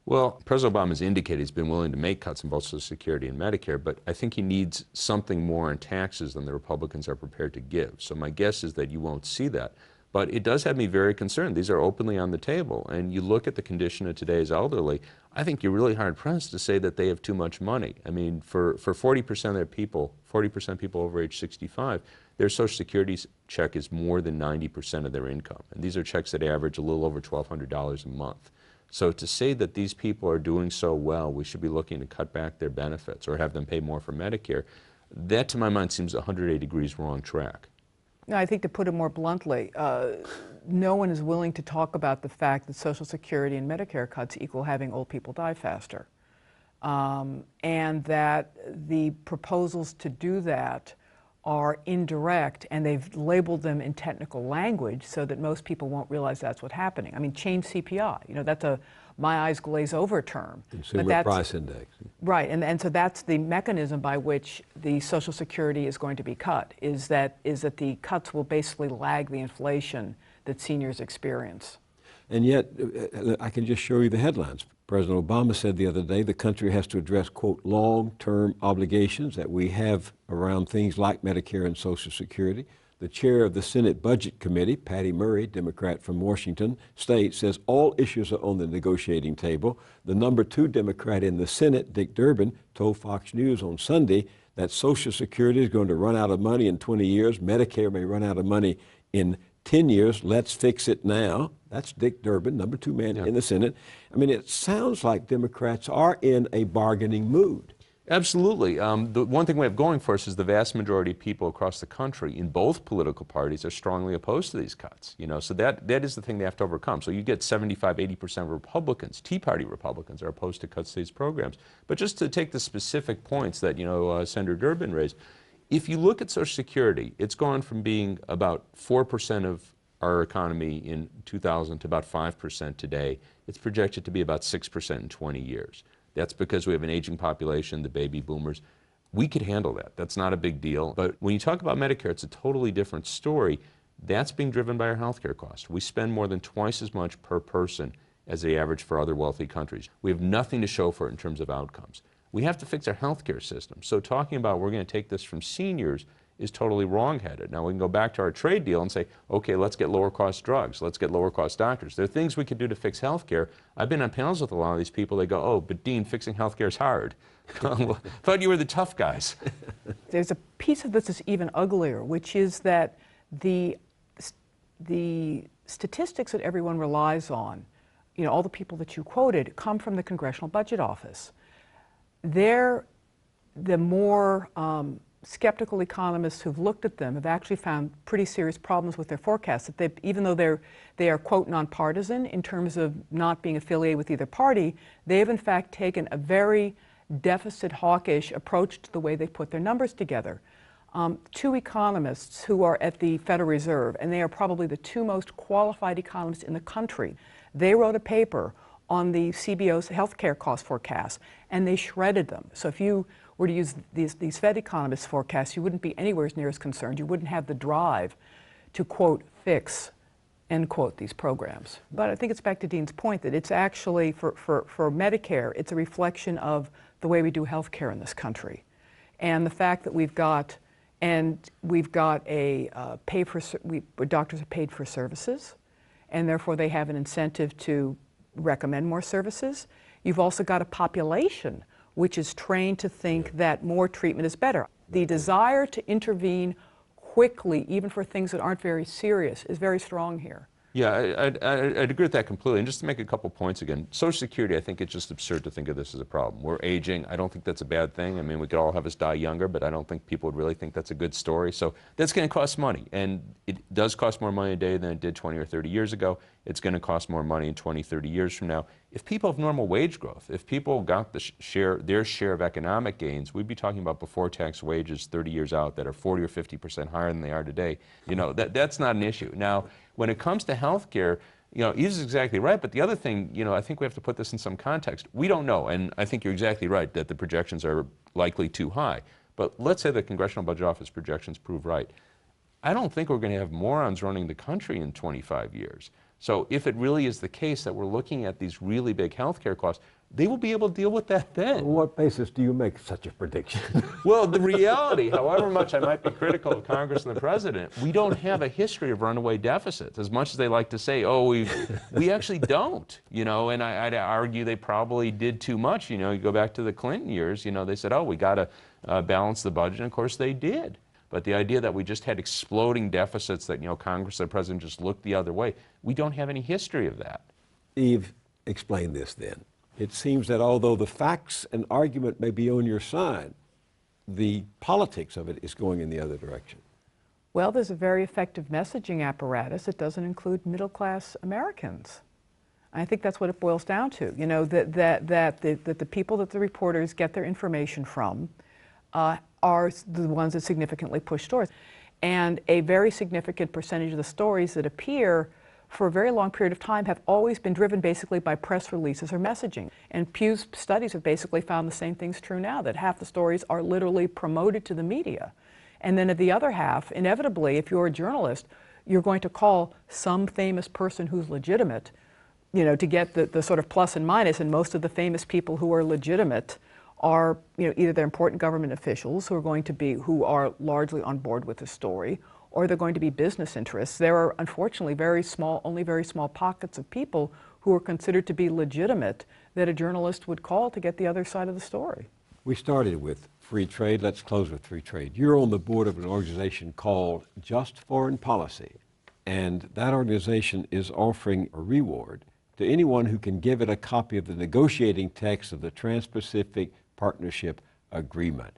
Well, President Obama has indicated he's been willing to make cuts in both Social Security and Medicare, but I think he needs something more in taxes than the Republicans are prepared to give. So my guess is that you won't see that. But it does have me very concerned. These are openly on the table. And you look at the condition of today's elderly, I think you're really hard-pressed to say that they have too much money. I mean, for 40% of their people, 40% people over age 65, their Social Security check is more than 90% of their income. And these are checks that average a little over $1,200 a month. So to say that these people are doing so well, we should be looking to cut back their benefits or have them pay more for Medicare, that to my mind seems 180 degrees wrong track.
No, I think to put it more bluntly, no one is willing to talk about the fact that Social Security and Medicare cuts equal having old people die faster. And that the proposals to do that are indirect, and they've labeled them in technical language so that most people won't realize that's what's happening. I mean, change CPI, that's a my eyes glaze over term.
Consumer Price Index.
Right, and so that's the mechanism by which the Social Security is going to be cut, is that the cuts will basically lag the inflation that seniors experience.
And yet, I can just show you the headlines. President Obama said the other day the country has to address, quote, long-term obligations that we have around things like Medicare and Social Security. The chair of the Senate Budget Committee, Patty Murray, Democrat from Washington State, says all issues are on the negotiating table. The number 2 Democrat in the Senate, Dick Durbin, told Fox News on Sunday that Social Security is going to run out of money in 20 years. Medicare may run out of money in 10 years. Let's fix it now. That's Dick Durbin, number 2 man in the Senate. I mean, it sounds like Democrats are in a bargaining mood.
Absolutely. The one thing we have going for us is the vast majority of people across the country in both political parties are strongly opposed to these cuts. So that is the thing they have to overcome. So you get 75–80% of Republicans, Tea Party Republicans, are opposed to cuts to these programs. But just to take the specific points that Senator Durbin raised, if you look at Social Security, it's gone from being about 4% of our economy in 2000 to about 5% today. It's projected to be about 6% in 20 years. That's because we have an aging population, the baby boomers. We could handle that. That's not a big deal. But when you talk about Medicare, it's a totally different story. That's being driven by our healthcare costs. We spend more than twice as much per person as the average for other wealthy countries. We have nothing to show for it in terms of outcomes. We have to fix our healthcare system. So talking about we're going to take this from seniors is totally wrong-headed. Now we can go back to our trade deal and say, okay, let's get lower-cost drugs, let's get lower-cost doctors. There are things we could do to fix healthcare. I've been on panels with a lot of these people. They go, oh, but Dean, fixing healthcare is hard. Well, thought you were the tough guys.
There's a piece of this that's even uglier, which is that the statistics that everyone relies on, all the people that you quoted, come from the Congressional Budget Office. The more skeptical economists who've looked at them have actually found pretty serious problems with their forecasts. That even though they are, quote, nonpartisan in terms of not being affiliated with either party, they have in fact taken a very deficit hawkish approach to the way they put their numbers together. Two economists who are at the Federal Reserve, and they are probably the two most qualified economists in the country, they wrote a paper on the CBO's healthcare cost forecasts, and they shredded them. So if you were to use these Fed economists' forecasts, you wouldn't be anywhere as near as concerned. You wouldn't have the drive to, quote, fix, end quote, these programs. But I think it's back to Dean's point that it's actually, for Medicare, it's a reflection of the way we do healthcare in this country. And the fact that we've got a doctors are paid for services, and therefore they have an incentive to recommend more services. You've also got a population which is trained to think that more treatment is better. The desire to intervene quickly, even for things that aren't very serious, is very strong here.
Yeah, I'd agree with that completely. And just to make a couple points again, Social Security, I think it's just absurd to think of this as a problem. We're aging. I don't think that's a bad thing. I mean, we could all have us die younger, but I don't think people would really think that's a good story. So that's going to cost money. And it does cost more money today than it did 20 or 30 years ago. It's going to cost more money in 20, 30 years from now. If people have normal wage growth, if people got their share of economic gains, we'd be talking about before-tax wages 30 years out that are 40 or 50% higher than they are today. You know, that's not an issue. Now, when it comes to health care, you know, he's exactly right. But the other thing, you know, I think we have to put this in some context. We don't know, and I think you're exactly right that the projections are likely too high. But let's say the Congressional Budget Office projections prove right. I don't think we're going to have morons running the country in 25 years. So if it really is the case that we're looking at these really big health care costs, they will be able to deal with that then.
On what basis do you make such a prediction?
Well, the reality, however much I might be critical of Congress and the President, we don't have a history of runaway deficits. As much as they like to say, oh, we actually don't, you know, and I'd argue they probably did too much. You know, you go back to the Clinton years, you know, they said, oh, we got to balance the budget, and of course they did. But the idea that we just had exploding deficits that, you know, Congress and the President just looked the other way, we don't have any history of that.
Eve, explain this then. It seems that although the facts and argument may be on your side, the politics of it is going in the other direction.
Well, there's a very effective messaging apparatus that doesn't include middle-class Americans. I think that's what it boils down to. You know, that the people that the reporters get their information from are the ones that significantly push stories. And a very significant percentage of the stories that appear for a very long period of time have always been driven basically by press releases or messaging. And Pew's studies have basically found the same thing's true now, that half the stories are literally promoted to the media. And then at the other half, inevitably, if you're a journalist, you're going to call some famous person who's legitimate, you know, to get the sort of plus and minus. And most of the famous people who are legitimate are, you know, either they're important government officials who are largely on board with the story, or they're going to be business interests. There are unfortunately only very small pockets of people who are considered to be legitimate that a journalist would call to get the other side of the story.
We started with free trade. Let's close with free trade. You're on the board of an organization called Just Foreign Policy, and that organization is offering a reward to anyone who can give it a copy of the negotiating text of the Trans-Pacific Partnership Agreement.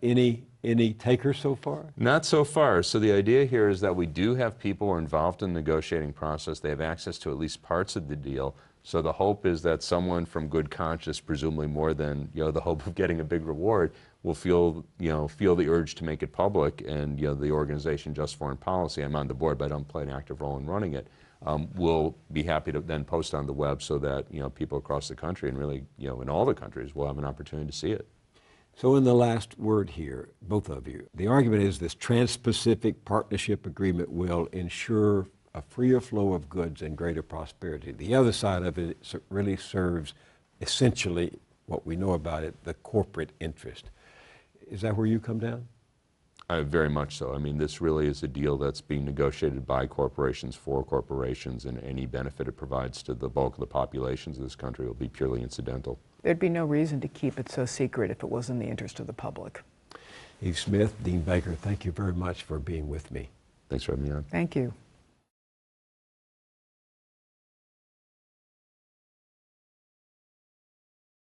Any takers so far?
Not so far. So the idea here is that we do have people who are involved in the negotiating process. They have access to at least parts of the deal. So the hope is that someone from good conscience, presumably more than, you know, the hope of getting a big reward, will feel the urge to make it public. And, you know, the organization Just Foreign Policy, I'm on the board, but I don't play an active role in running it, will be happy to then post on the web so that, you know, people across the country, and really, you know, in all the countries, will have an opportunity to see it.
So in the last word here, both of you, the argument is this Trans-Pacific Partnership Agreement will ensure a freer flow of goods and greater prosperity. The other side of it really serves essentially what we know about it, the corporate interest. Is that where you come down?
Very much so. I mean, this really is a deal that's being negotiated by corporations for corporations, and any benefit it provides to the bulk of the populations of this country will be purely incidental.
There'd be no reason to keep it so secret if it was in the interest of the public.
Eve Smith, Dean Baker, thank you very much for being with me.
Thanks for having me on.
Thank you.